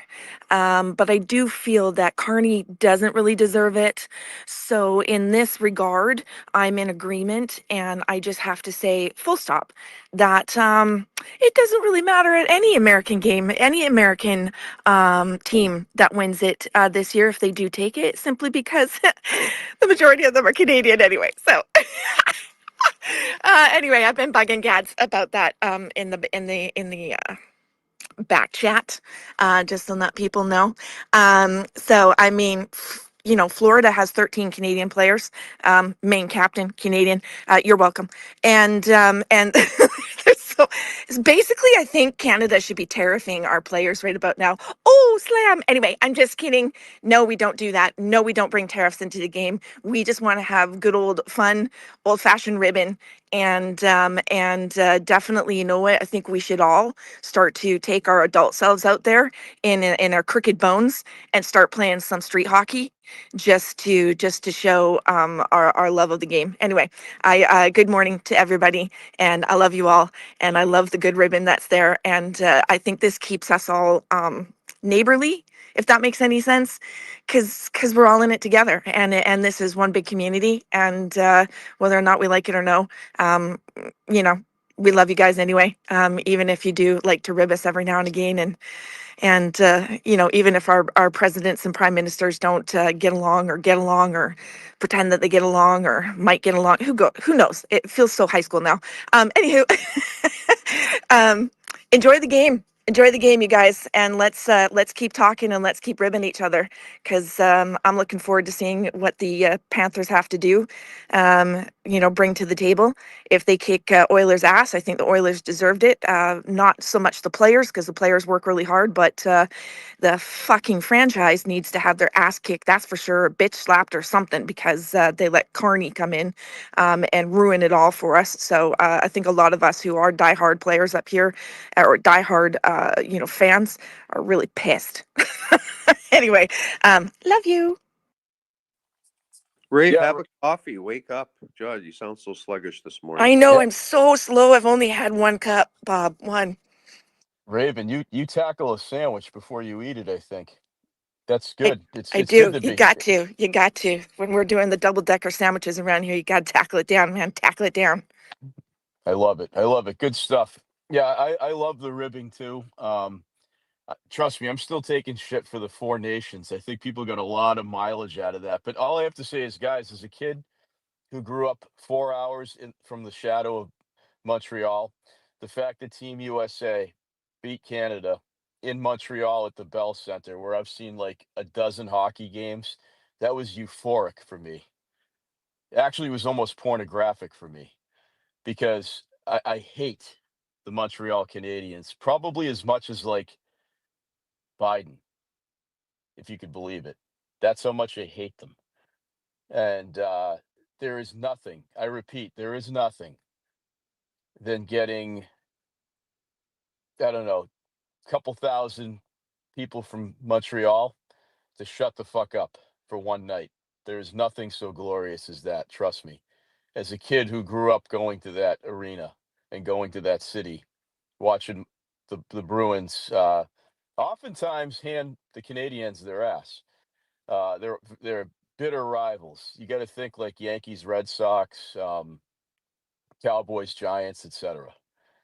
But I do feel that Carney doesn't really deserve it. So, in this regard, I'm in agreement. And I just have to say, full stop, that it doesn't really matter at any American game, any American team that wins it this year if they do take it, simply because the majority of them are Canadian anyway. So. Anyway, I've been bugging Gads about that in the back chat, just to let people know. So I mean, Florida has 13 Canadian players. Main captain Canadian. You're welcome. And so basically, I think Canada should be tariffing our players right about now. Oh, slam! Anyway, I'm just kidding. No, we don't do that. No, we don't bring tariffs into the game. We just want to have good old fun, old-fashioned ribbon. And definitely, you know what? I think we should all start to take our adult selves out there in our crooked bones and start playing some street hockey just to show our love of the game. Anyway, I good morning to everybody, and I love you all, and I love the good ribbon that's there, and I think this keeps us all neighborly, if that makes any sense, because we're all in it together, and this is one big community, and whether or not we like it or no, you know, we love you guys anyway, even if you do like to rib us every now and again, and even if our presidents and prime ministers don't get along or pretend that they get along or might get along, who knows? It feels so high school now. Anywho, enjoy the game. Enjoy the game, you guys, and let's keep talking and let's keep ribbing each other, because I'm looking forward to seeing what the Panthers have to do, bring to the table. If they kick Oilers' ass, I think the Oilers deserved it. Not so much the players, because the players work really hard, but the fucking franchise needs to have their ass kicked. That's for sure, bitch slapped or something, because they let Carney come in and ruin it all for us. So I think a lot of us who are diehard players up here, or diehard, fans, are really pissed. Anyway, love you. Rafe, Yeah, have a coffee. Wake up. Judge, you sound so sluggish this morning. I know yeah. I'm so slow. I've only had one cup, Bob. One. Raven, you tackle a sandwich before you eat it, I think. That's I, good. I It's good do. to You be. got to. You got to. When we're doing the double-decker sandwiches around here, you got to tackle it down, man. Tackle it down. I love it. I love it. Good stuff. Yeah, I love the ribbing too. Trust me, I'm still taking shit for the Four Nations. I think people got a lot of mileage out of that. But all I have to say is, guys, as a kid who grew up 4 hours from the shadow of Montreal, the fact that Team USA beat Canada in Montreal at the Bell Center, where I've seen like a dozen hockey games, that was euphoric for me. Actually, it was almost pornographic for me, because I hate the Montreal Canadiens probably as much as like Biden, if you could believe it. That's how much I hate them. And there is nothing, I repeat, there is nothing than getting, I don't know, a couple thousand people from Montreal to shut the fuck up for one night. There's nothing so glorious as that, trust me. As a kid who grew up going to that arena and going to that city, watching the Bruins oftentimes hand the Canadiens their ass. They're bitter rivals. You got to think like Yankees, Red Sox, Cowboys, Giants, etc.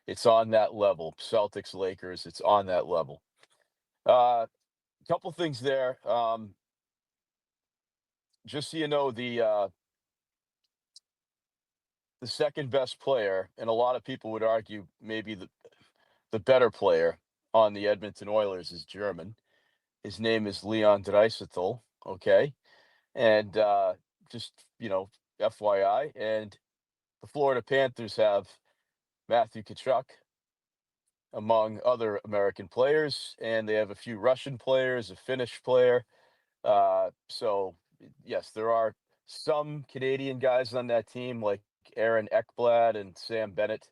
It's on that level. Celtics, Lakers. It's on that level. Couple things there. Just so you know, the second best player, and a lot of people would argue maybe the better player on the Edmonton Oilers is German. His name is Leon Draisaitl. Okay, and just FYI, and the Florida Panthers have Matthew Tkachuk, among other American players, and they have a few Russian players, a Finnish player. So yes, there are some Canadian guys on that team, like Aaron Ekblad and Sam Bennett,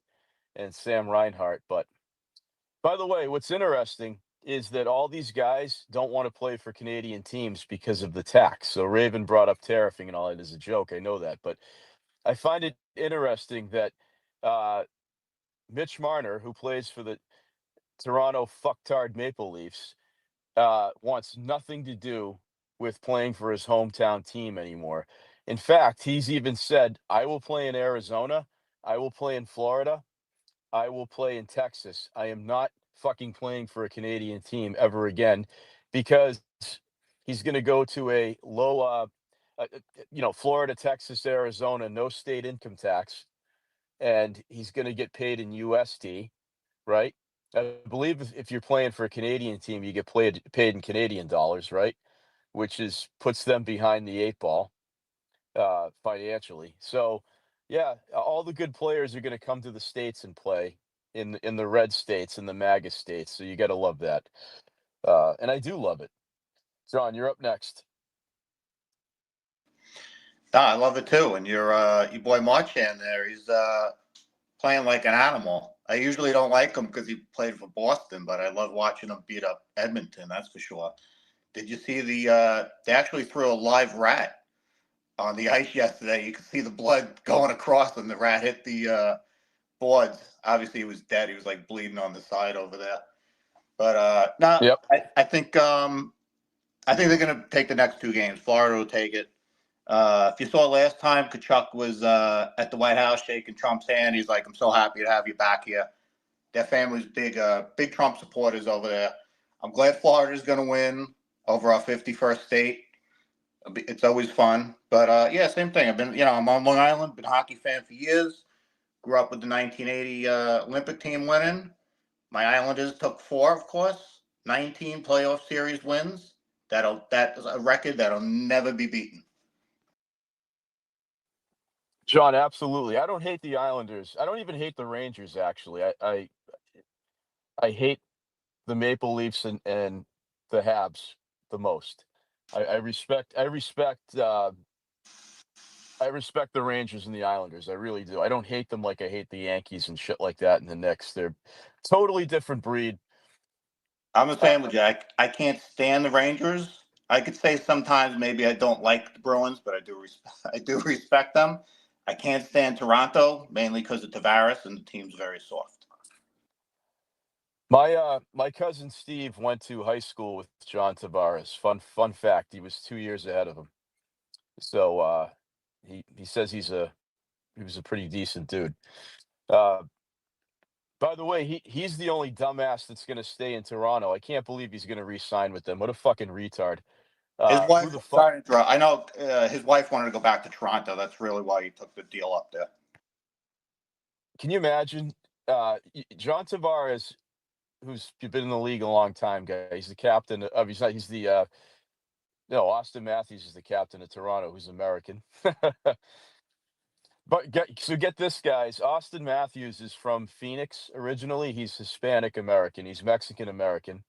and Sam Reinhart. But by the way, what's interesting is that all these guys don't want to play for Canadian teams because of the tax. So Raven brought up tariffing and all that as a joke. I know that, but I find it interesting that Mitch Marner, who plays for the Toronto fucktard Maple Leafs, wants nothing to do with playing for his hometown team anymore. In fact, he's even said, I will play in Arizona, I will play in Florida, I will play in Texas. I am not fucking playing for a Canadian team ever again, because he's going to go to a low, Florida, Texas, Arizona, no state income tax, and he's going to get paid in USD, right? I believe if you're playing for a Canadian team, you get paid in Canadian dollars, right? Which puts them behind the eight ball financially. So, yeah, all the good players are going to come to the States and play in the red states, in the MAGA states. So you got to love that. And I do love it. John, you're up next. I love it too. And your boy Marchand there, he's playing like an animal. I usually don't like him because he played for Boston, but I love watching him beat up Edmonton. That's for sure. Did you see they actually threw a live rat on the ice yesterday? You could see the blood going across, and the rat hit the boards. Obviously, he was dead. He was like bleeding on the side over there. But no, Yep. I think they're gonna take the next two games. Florida will take it. If you saw last time, Kachuk was at the White House shaking Trump's hand. He's like, "I'm so happy to have you back here." Their family's big Trump supporters over there. I'm glad Florida's going to win over our 51st state. It's always fun. But yeah, same thing. I'm on Long Island, been a hockey fan for years. Grew up with the 1980 Olympic team winning. My Islanders took 4, of course. 19 playoff series wins. That is a record that'll never be beaten. John, absolutely. I don't hate the Islanders. I don't even hate the Rangers, actually. I hate the Maple Leafs and the Habs the most. I respect the Rangers and the Islanders. I really do. I don't hate them like I hate the Yankees and shit like that and the Knicks. They're totally different breed. I'm the same with you. I can't stand the Rangers. I could say sometimes maybe I don't like the Bruins, but I do respect them. I can't stand Toronto, mainly because of Tavares, and the team's very soft. My cousin Steve went to high school with John Tavares. Fun fact, he was 2 years ahead of him. So he says he was a pretty decent dude. By the way, he's the only dumbass that's going to stay in Toronto. I can't believe he's going to re-sign with them. What a fucking retard. His wife, Who the fuck? I know his wife wanted to go back to Toronto. That's really why he took the deal up there. Can you imagine? John Tavares, who's been in the league a long time, guy. He's the captain of. He's the. No, Austin Matthews is the captain of Toronto, who's American. But get this, guys. Austin Matthews is from Phoenix originally. He's Hispanic American. He's Mexican American,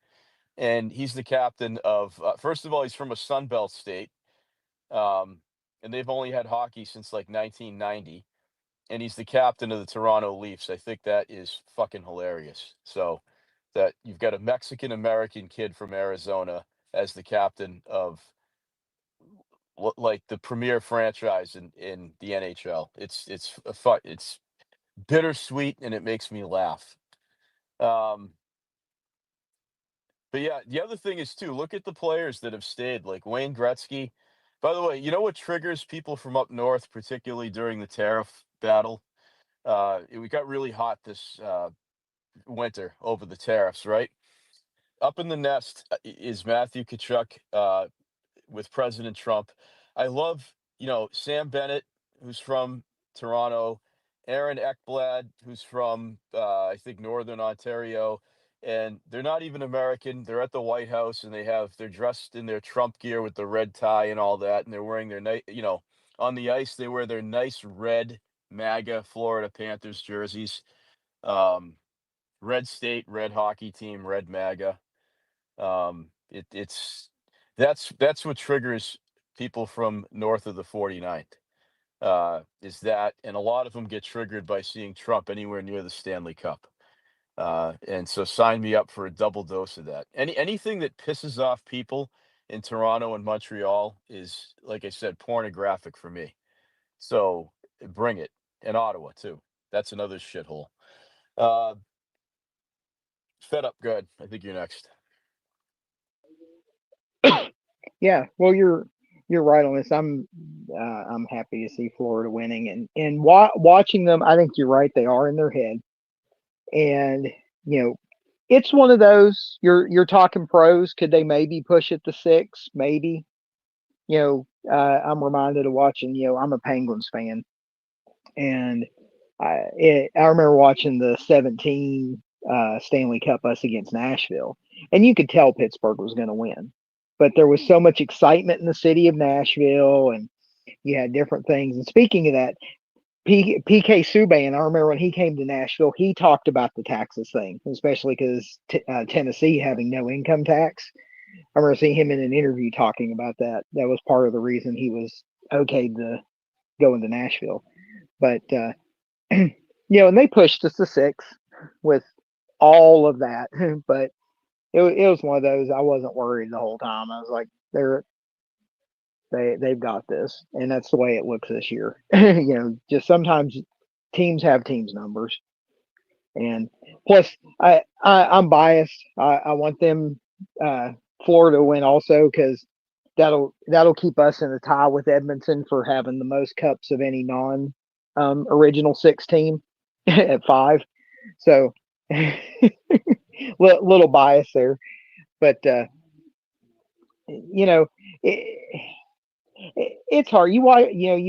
and he's the captain of. First of all, he's from a Sun Belt state, and they've only had hockey since like 1990. And he's the captain of the Toronto Leafs. I think that is fucking hilarious. So that you've got a Mexican American kid from Arizona as the captain of like the premier franchise in the NHL. It's bittersweet and it makes me laugh. But yeah, the other thing is too, look at the players that have stayed, like Wayne Gretzky. By the way, you know what triggers people from up north, particularly during the tariff battle? We got really hot this winter over the tariffs, right? Up in the nest is Matthew Tkachuk with President Trump. I love, Sam Bennett, who's from Toronto, Aaron Ekblad, who's from, I think, Northern Ontario. And they're not even American. They're at the White House and they're dressed in their Trump gear with the red tie and all that. And they're wearing their on the ice, they wear their nice red MAGA Florida Panthers jerseys. Red state, red hockey team, red MAGA. It's that's what triggers people from north of the 49th. is that, and a lot of them get triggered by seeing Trump anywhere near the Stanley Cup. And so sign me up for a double dose of that. Anything that pisses off people in Toronto and Montreal is, like I said, pornographic for me. So bring it. And Ottawa too. That's another shithole. Fed up. Good. I think you're next. Yeah, well, you're right on this. I'm happy to see Florida winning, and watching them. I think you're right. They are in their head, and you know, it's one of those. You're talking pros. Could they maybe push it to 6? Maybe. I'm reminded of watching. I'm a Penguins fan, and I remember watching the 17 Stanley Cup us against Nashville, and you could tell Pittsburgh was going to win, but there was so much excitement in the city of Nashville, and you had different things. And speaking of that, PK Subban, I remember when he came to Nashville, he talked about the taxes thing, especially because Tennessee having no income tax. I remember seeing him in an interview talking about that. That was part of the reason he was okay to go into Nashville. But and they pushed us to 6 with all of that. But it was one of those. I wasn't worried the whole time. I was like, they've got this, and that's the way it looks this year. Just sometimes teams have teams numbers, and plus I'm biased. I want them Florida to win also because that'll keep us in a tie with Edmonton for having the most cups of any non original 6 team at 5. So little bias there, but it's hard. You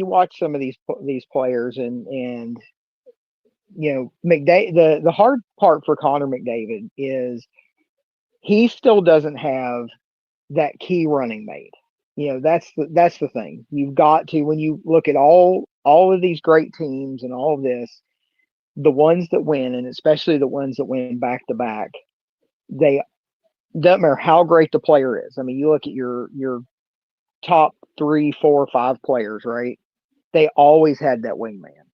watch some of these players, and McDavid. The hard part for Connor McDavid is he still doesn't have that key running mate. That's the thing. You've got to, when you look at all of these great teams and all of this, the ones that win, and especially the ones that win back to back, they doesn't matter how great the player is. I mean, you look at your top 3, 4, 5 players, right? They always had that wingman.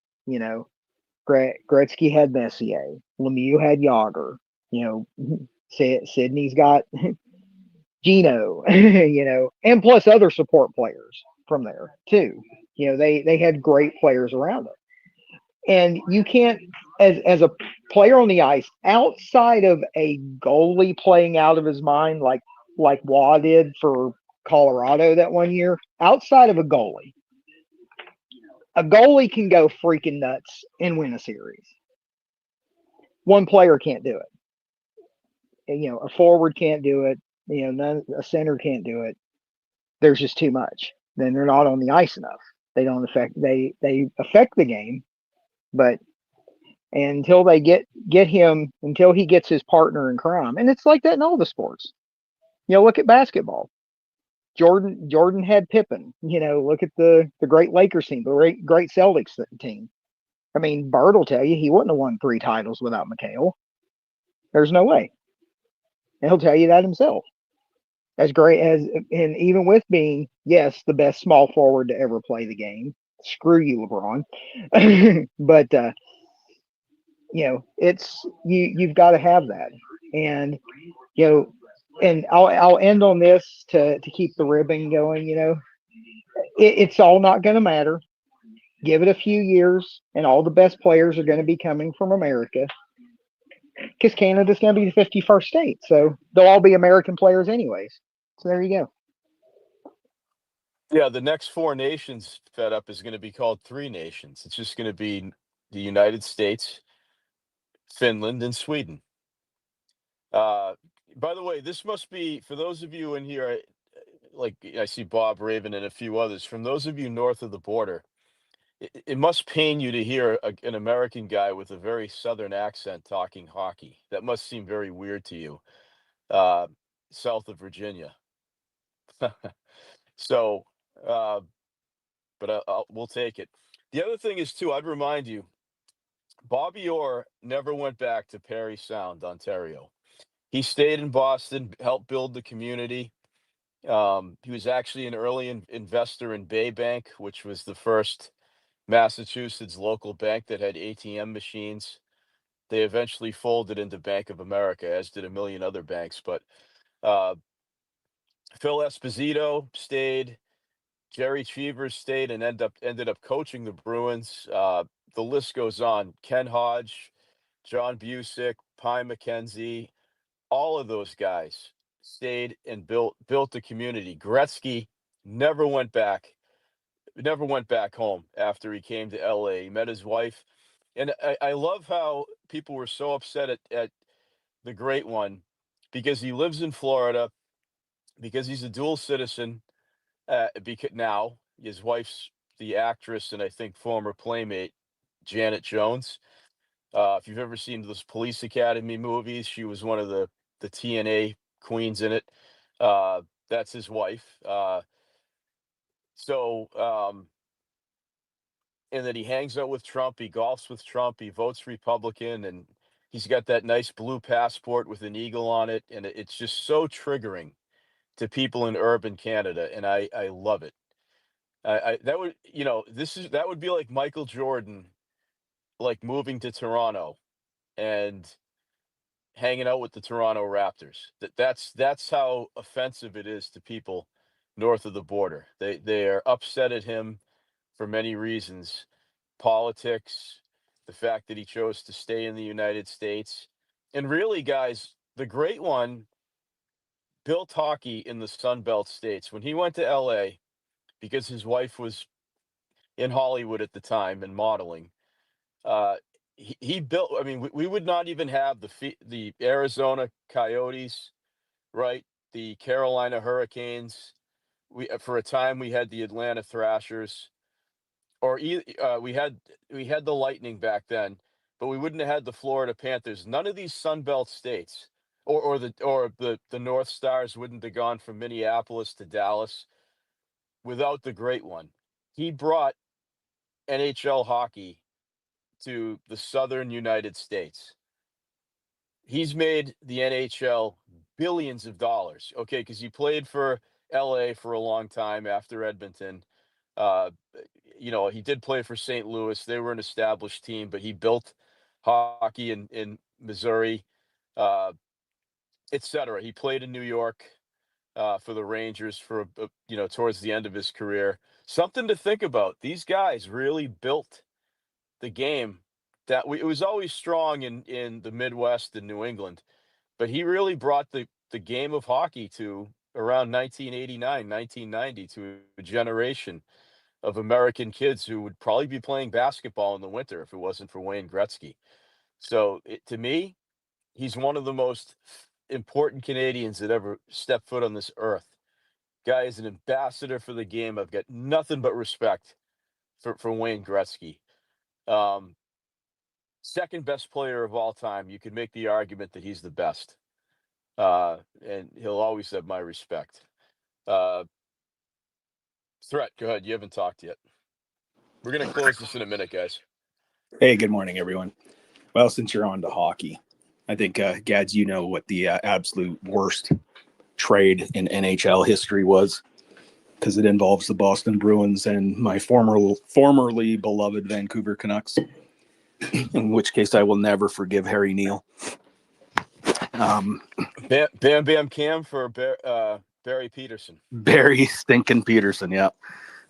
Gretzky had Messier, Lemieux had Yager. Sydney's got Gino. And plus other support players from there too. They had great players around them. And you can't, as a player on the ice, outside of a goalie playing out of his mind, like Waugh did for Colorado that one year, outside of a goalie can go freaking nuts and win a series. One player can't do it. A forward can't do it. A center can't do it. There's just too much. Then they're not on the ice enough. They don't affect. They affect the game, but until they get him, until he gets his partner in crime, and it's like that in all the sports. Look at basketball. Jordan had Pippen. Look at the great Lakers team, the great Celtics team. I mean, Bird will tell you he wouldn't have won 3 titles without McHale. There's no way. And he'll tell you that himself. As great as, and even with being, yes, the best small forward to ever play the game. Screw you, LeBron. But it's you've got to have that. And and I'll end on this to keep the ribbon going. It's all not going to matter. Give it a few years, and all the best players are going to be coming from America, because Canada's going to be the 51st state, so they'll all be American players anyways. So there you go. Yeah, the next 4 nations fed up is going to be called 3 nations. It's just going to be the United States, Finland, and Sweden. By the way, this must be, for those of you in here, like I see Bob Raven and a few others, from those of you north of the border, it must pain you to hear an American guy with a very Southern accent talking hockey. That must seem very weird to you, south of Virginia. So, but we'll take it. The other thing is, too, I'd remind you, Bobby Orr never went back to Parry Sound, Ontario. He stayed in Boston, helped build the community. He was actually an early investor in Bay Bank, which was the first Massachusetts local bank that had ATM machines. They eventually folded into Bank of America, as did a million other banks. But uh, Phil Esposito stayed. Jerry Cheevers stayed and ended up coaching the Bruins. The list goes on. Ken Hodge, John Busick, Pye McKenzie, all of those guys stayed and built the community. Gretzky never went back, never went back home after he came to LA. He met his wife. And I love how people were so upset at the great one because he lives in Florida, because he's a dual citizen. Because now his wife's the actress and I think former playmate Janet Jones. If you've ever seen those Police Academy movies, she was one of the TNA queens in it. That's his wife. So and then he hangs out with Trump. He golfs with Trump. He votes Republican, and he's got that nice blue passport with an eagle on it, and it's just so triggering to people in urban Canada, and I love it. That would that would be like Michael Jordan, like moving to Toronto and hanging out with the Toronto Raptors. That's how offensive it is to people north of the border. They are upset at him for many reasons: politics, the fact that he chose to stay in the United States, and really, guys, the great one built hockey in the Sun Belt states. When he went to LA, because his wife was in Hollywood at the time and modeling, uh, he built. I mean, we would not even have the Arizona Coyotes, right? The Carolina Hurricanes. For a time we had the Atlanta Thrashers, or we had the Lightning back then, but we wouldn't have had the Florida Panthers. None of these Sun Belt states, or the North Stars wouldn't have gone from Minneapolis to Dallas without the great one. He brought NHL hockey to the southern United States. He's made the NHL billions of dollars. Okay, because he played for LA for a long time after Edmonton. Uh, he did play for St. Louis. They were an established team, but he built hockey in Missouri, uh, etc. He played in New York for the Rangers for towards the end of his career. Something to think about. These guys really built the game it was always strong in the Midwest and New England, but he really brought the game of hockey to around 1989, 1990 to a generation of American kids who would probably be playing basketball in the winter if it wasn't for Wayne Gretzky. So to me, he's one of the most important Canadians that ever stepped foot on this earth. Guy is an ambassador for the game. I've got nothing but respect for Wayne Gretzky. Second best player of all time. You could make the argument that he's the best. And he'll always have my respect. Threat, go ahead. You haven't talked yet. We're going to close this in a minute, guys. Hey, good morning, everyone. Well, since you're on to hockey, I think, Gads, you know what the absolute worst trade in NHL history was, because it involves the Boston Bruins and my formerly beloved Vancouver Canucks, in which case I will never forgive Harry Neal. Bam Bam Cam for Barry Peterson. Barry stinking Peterson, yeah.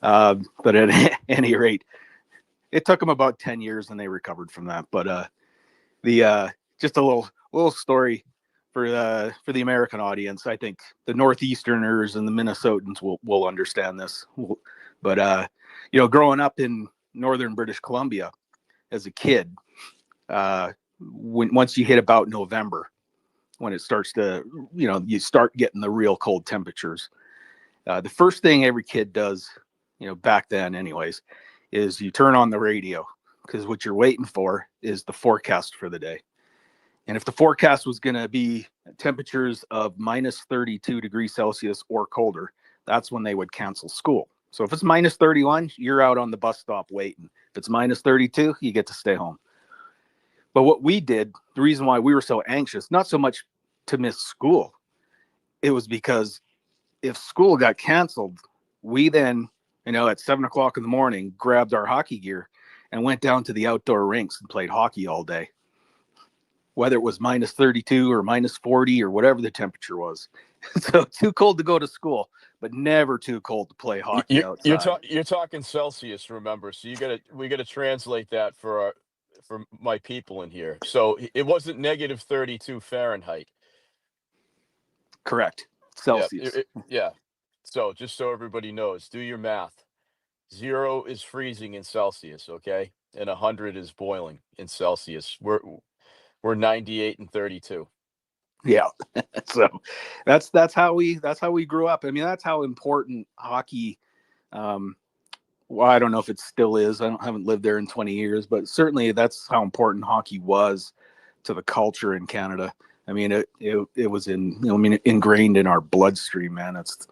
But at any rate, it took them about 10 years and they recovered from that. But just a little story for the American audience. I think the Northeasterners and the Minnesotans will understand this. But growing up in northern British Columbia as a kid, once you hit about November, when it starts to, you start getting the real cold temperatures. The first thing every kid does, back then anyways, is you turn on the radio, because what you're waiting for is the forecast for the day. And if the forecast was going to be temperatures of minus 32 degrees Celsius or colder, that's when they would cancel school. So if it's minus 31, you're out on the bus stop waiting. If it's minus 32, you get to stay home. But what we did, the reason why we were so anxious, not so much to miss school, it was because if school got canceled, we then, at 7 o'clock in the morning, grabbed our hockey gear and went down to the outdoor rinks and played hockey all day, whether it was minus 32 or minus 40 or whatever the temperature was. So too cold to go to school, but never too cold to play hockey outside. You're talking Celsius, remember? So we gotta translate that for my people in here. So it wasn't negative 32 Fahrenheit. Correct. Yeah, Celsius. yeah. So just so everybody knows, do your math. 0 is freezing in Celsius, okay, and 100 is boiling in Celsius. We're 98 and 32. Yeah. So that's how we grew up. I mean, that's how important hockey. Well, I don't know if it still is. Haven't lived there in 20 years, but certainly that's how important hockey was to the culture in Canada. I mean, it was ingrained in our bloodstream, man. It's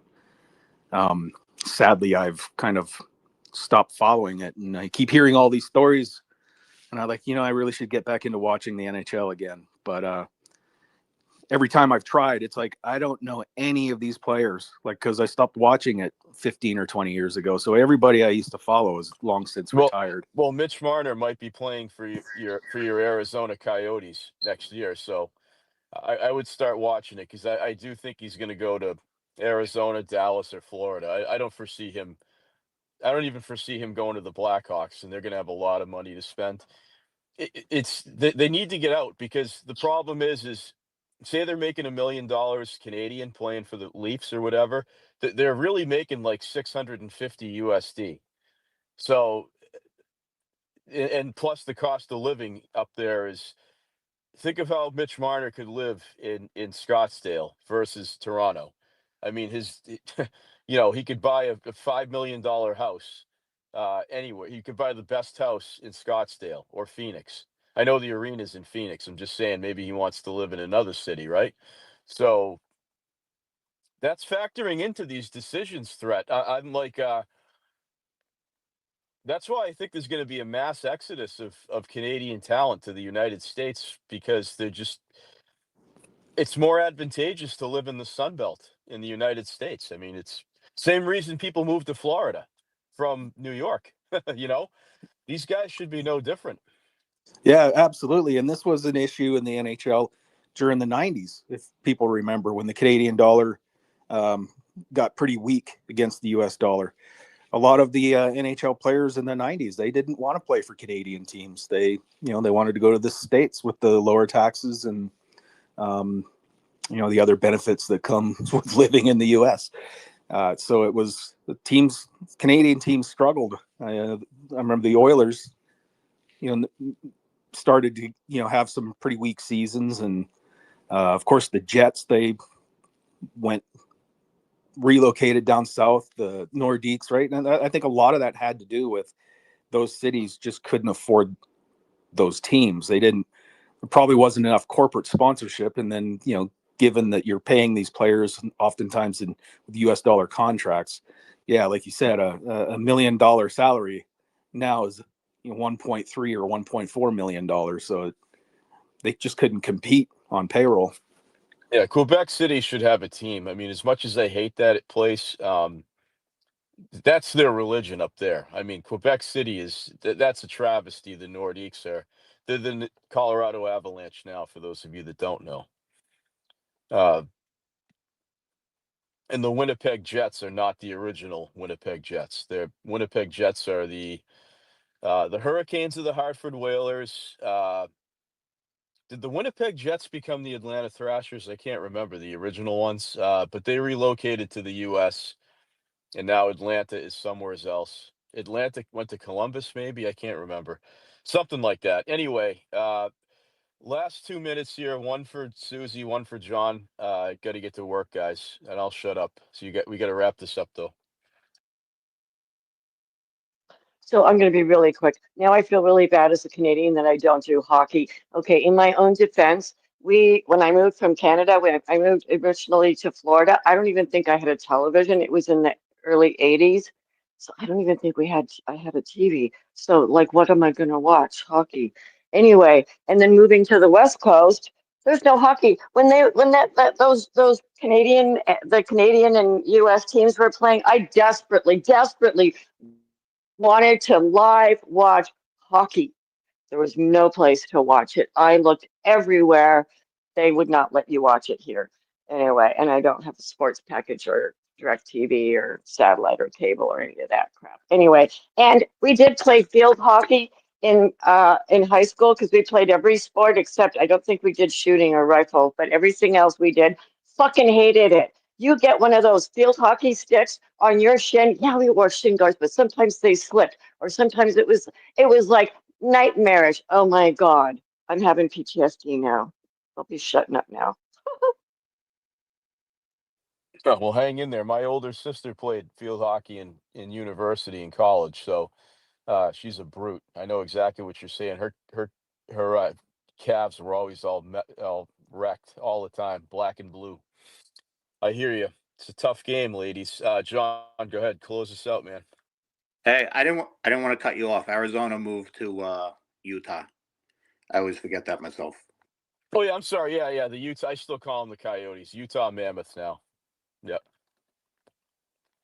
sadly I've kind of stopped following it, and I keep hearing all these stories, and I'm like, I really should get back into watching the NHL again. But every time I've tried, it's like I don't know any of these players, like, because I stopped watching it 15 or 20 years ago. So everybody I used to follow is long since retired. Well, Mitch Marner might be playing for your Arizona Coyotes next year, so I would start watching it because I do think he's going to go to Arizona, Dallas, or Florida. I don't foresee him. I don't even foresee him going to the Blackhawks, and they're going to have a lot of money to spend. They need to get out because the problem is say they're making $1 million Canadian playing for the Leafs or whatever. They're really making like 650 USD. So and plus the cost of living up there is. Think of how Mitch Marner could live in Scottsdale versus Toronto. I mean, he could buy a $5 million house anywhere. He could buy the best house in Scottsdale or Phoenix. I know the arena's in Phoenix. I'm just saying maybe he wants to live in another city, right? So that's factoring into these decisions. I'm like, that's why I think there's going to be a mass exodus of Canadian talent to the United States because it's more advantageous to live in the Sun Belt in the United States. I mean, it's same reason people move to Florida from New York. These guys should be no different. Yeah, absolutely. And this was an issue in the NHL during the 90s, if people remember, when the Canadian dollar got pretty weak against the US dollar. A lot of the NHL players in the 90s, they didn't want to play for Canadian teams. They wanted to go to the States with the lower taxes and the other benefits that come with living in the US. So it was Canadian teams struggled. I remember the Oilers, started to have some pretty weak seasons, and of course the Jets, they relocated down south, the Nordiques, right? And I think a lot of that had to do with those cities just couldn't afford those teams. There probably wasn't enough corporate sponsorship, and then given that you're paying these players oftentimes in with US dollar contracts, like you said, a $1 million salary now is 1.3 or $1.4 million. So they just couldn't compete on payroll. Yeah, Quebec City should have a team. I mean, as much as I hate that place, that's their religion up there. I mean, Quebec City that's a travesty. The Nordiques they're the Colorado Avalanche now. For those of you that don't know, and the Winnipeg Jets are not the original Winnipeg Jets. The Winnipeg Jets are the Hurricanes of the Hartford Whalers. Did the Winnipeg Jets become the Atlanta Thrashers? I can't remember the original ones, but they relocated to the U.S. and now Atlanta is somewhere else. Atlanta went to Columbus, maybe. I can't remember. Something like that. Anyway, last 2 minutes here. One for Susie, one for John. Got to get to work, guys, and I'll shut up. So we got to wrap this up, though. So I'm going to be really quick. Now I feel really bad as a Canadian that I don't do hockey. Okay, in my own defense, when I moved from Canada, when I moved originally to Florida, I don't even think I had a television. It was in the early 80s. So I don't even think I had a TV. So like, what am I going to watch? Hockey. Anyway, and then moving to the West Coast, there's no hockey. When those Canadian, the Canadian and US teams were playing, I desperately wanted to live watch hockey. There was no place to watch it. I looked everywhere. They would not let you watch it here. Anyway, and I don't have a sports package or direct TV or satellite or cable or any of that crap. Anyway, and we did play field hockey in high school because we played every sport except I don't think we did shooting or rifle, but everything else we did. Fucking hated it. You get one of those field hockey sticks on your shin. Yeah, we wore shin guards, but sometimes they slipped, or sometimes it was like nightmarish. Oh my God. I'm having PTSD now. I'll be shutting up now. Oh, well, hang in there. My older sister played field hockey in university and college, so she's a brute. I know exactly what you're saying. Her calves were always all wrecked all the time, black and blue. I hear you. It's a tough game, ladies. John, go ahead, close us out, man. Hey, I didn't want to cut you off. Arizona moved to Utah. I always forget that myself. Oh yeah, I'm sorry. Yeah. The Utah. I still call them the Coyotes. Utah Mammoths now. Yep.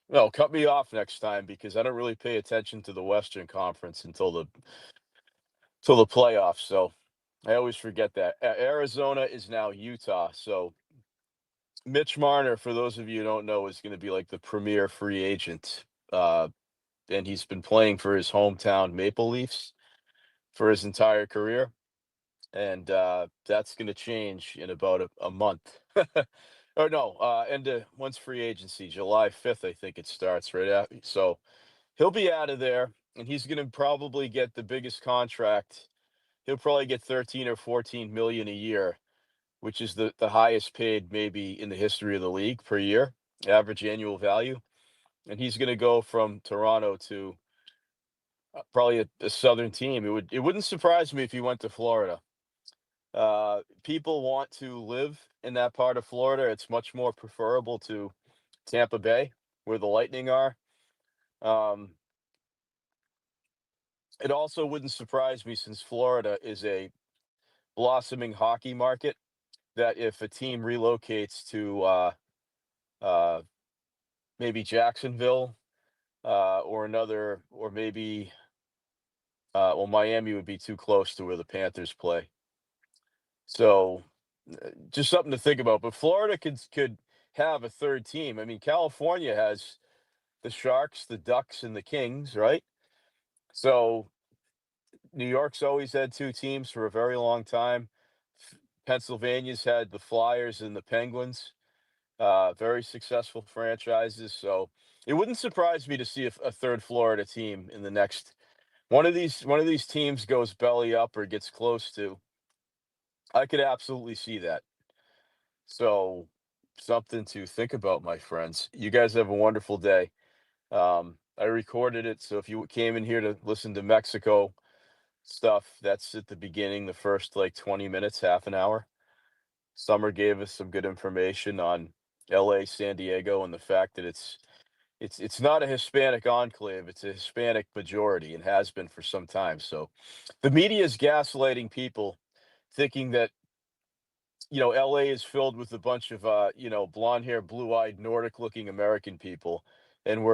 No, cut me off next time because I don't really pay attention to the Western Conference until the playoffs. So I always forget that. Arizona is now Utah. So Mitch Marner, for those of you who don't know, is going to be like the premier free agent. And he's been playing for his hometown Maple Leafs for his entire career. And that's going to change in about a month. Or no, once free agency, July 5th, I think it starts right after. So he'll be out of there, and he's going to probably get the biggest contract. He'll probably get 13 or 14 million a year, which is the highest paid maybe in the history of the league per year, average annual value. And he's going to go from Toronto to probably a southern team. It wouldn't surprise me if he went to Florida. People want to live in that part of Florida. It's much more preferable to Tampa Bay, where the Lightning are. Um, it also wouldn't surprise me since Florida is a blossoming hockey market that if a team relocates to uh, maybe Jacksonville or maybe well, Miami would be too close to where the Panthers play. So just something to think about. But Florida could have a third team. I mean, California has the Sharks, the Ducks, and the Kings, right? So New York's always had two teams for a very long time. Pennsylvania's had the Flyers and the Penguins, very successful franchises. So it wouldn't surprise me to see a third Florida team in the next one of these teams goes belly up or gets close to. I could absolutely see that. So something to think about, my friends. You guys have a wonderful day. I recorded it, so if you came in here to listen to Mexico stuff, that's at the beginning, the first like 20 minutes, half an hour. Summer gave us some good information on LA, San Diego, and the fact that it's not a Hispanic enclave, it's a Hispanic majority and has been for some time. So the media is gaslighting people thinking that LA is filled with a bunch of blonde hair, blue eyed, Nordic looking American people, and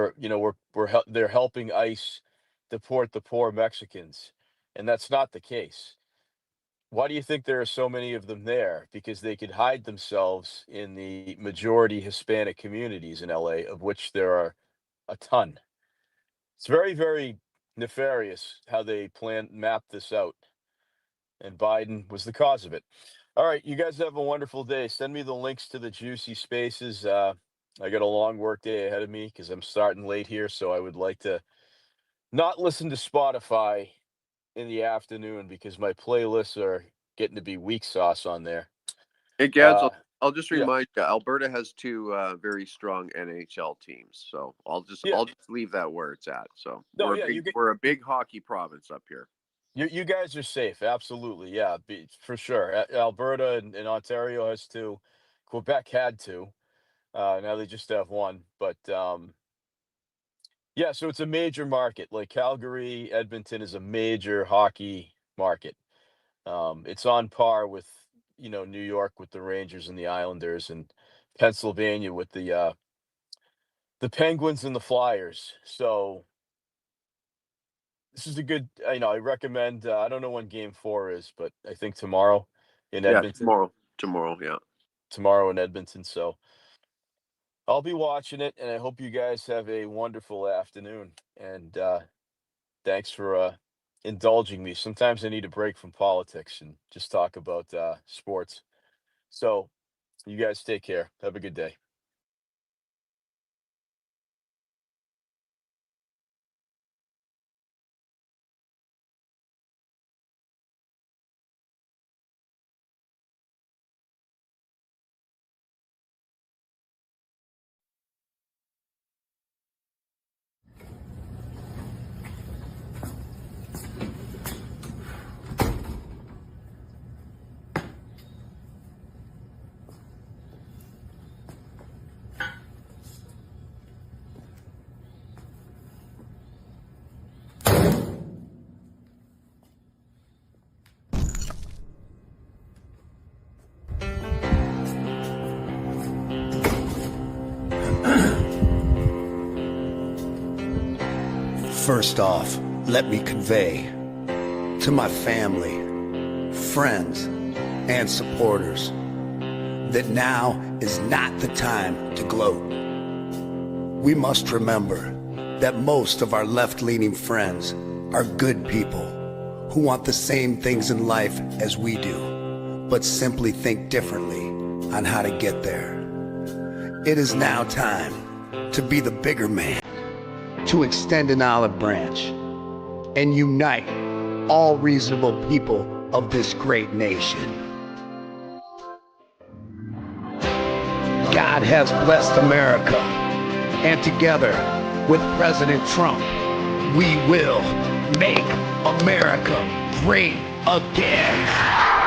they're helping ICE deport the poor Mexicans, and that's not the case. Why do you think there are so many of them there? Because they could hide themselves in the majority Hispanic communities in LA, of which there are a ton. It's very, very nefarious how they map this out, and Biden was the cause of it. All right, you guys have a wonderful day. Send me the links to the juicy spaces. I got a long work day ahead of me because I'm starting late here, so I would like to not listen to Spotify in the afternoon because my playlists are getting to be weak sauce on there. Hey, Gads, I'll just Yeah. remind you, Alberta has two very strong NHL teams, so I'll just leave that where it's at. So No, we're a big hockey province up here. You guys are safe, absolutely. Yeah, for sure. Alberta and Ontario has two. Quebec had two. Now they just have one. But yeah, so it's a major market. Like Calgary, Edmonton is a major hockey market. It's on par with New York with the Rangers and the Islanders, and Pennsylvania with the Penguins and the Flyers. So this is a good. I recommend. I don't know when Game 4 is, but I think tomorrow in Yeah, Edmonton. tomorrow, yeah. Tomorrow in Edmonton. So I'll be watching it, and I hope you guys have a wonderful afternoon. And thanks for indulging me. Sometimes I need a break from politics and just talk about sports. So you guys take care. Have a good day. First off, let me convey to my family, friends, and supporters that now is not the time to gloat. We must remember that most of our left-leaning friends are good people who want the same things in life as we do, but simply think differently on how to get there. It is now time to be the bigger man, to extend an olive branch and unite all reasonable people of this great nation. God has blessed America, and together with President Trump, we will make America great again.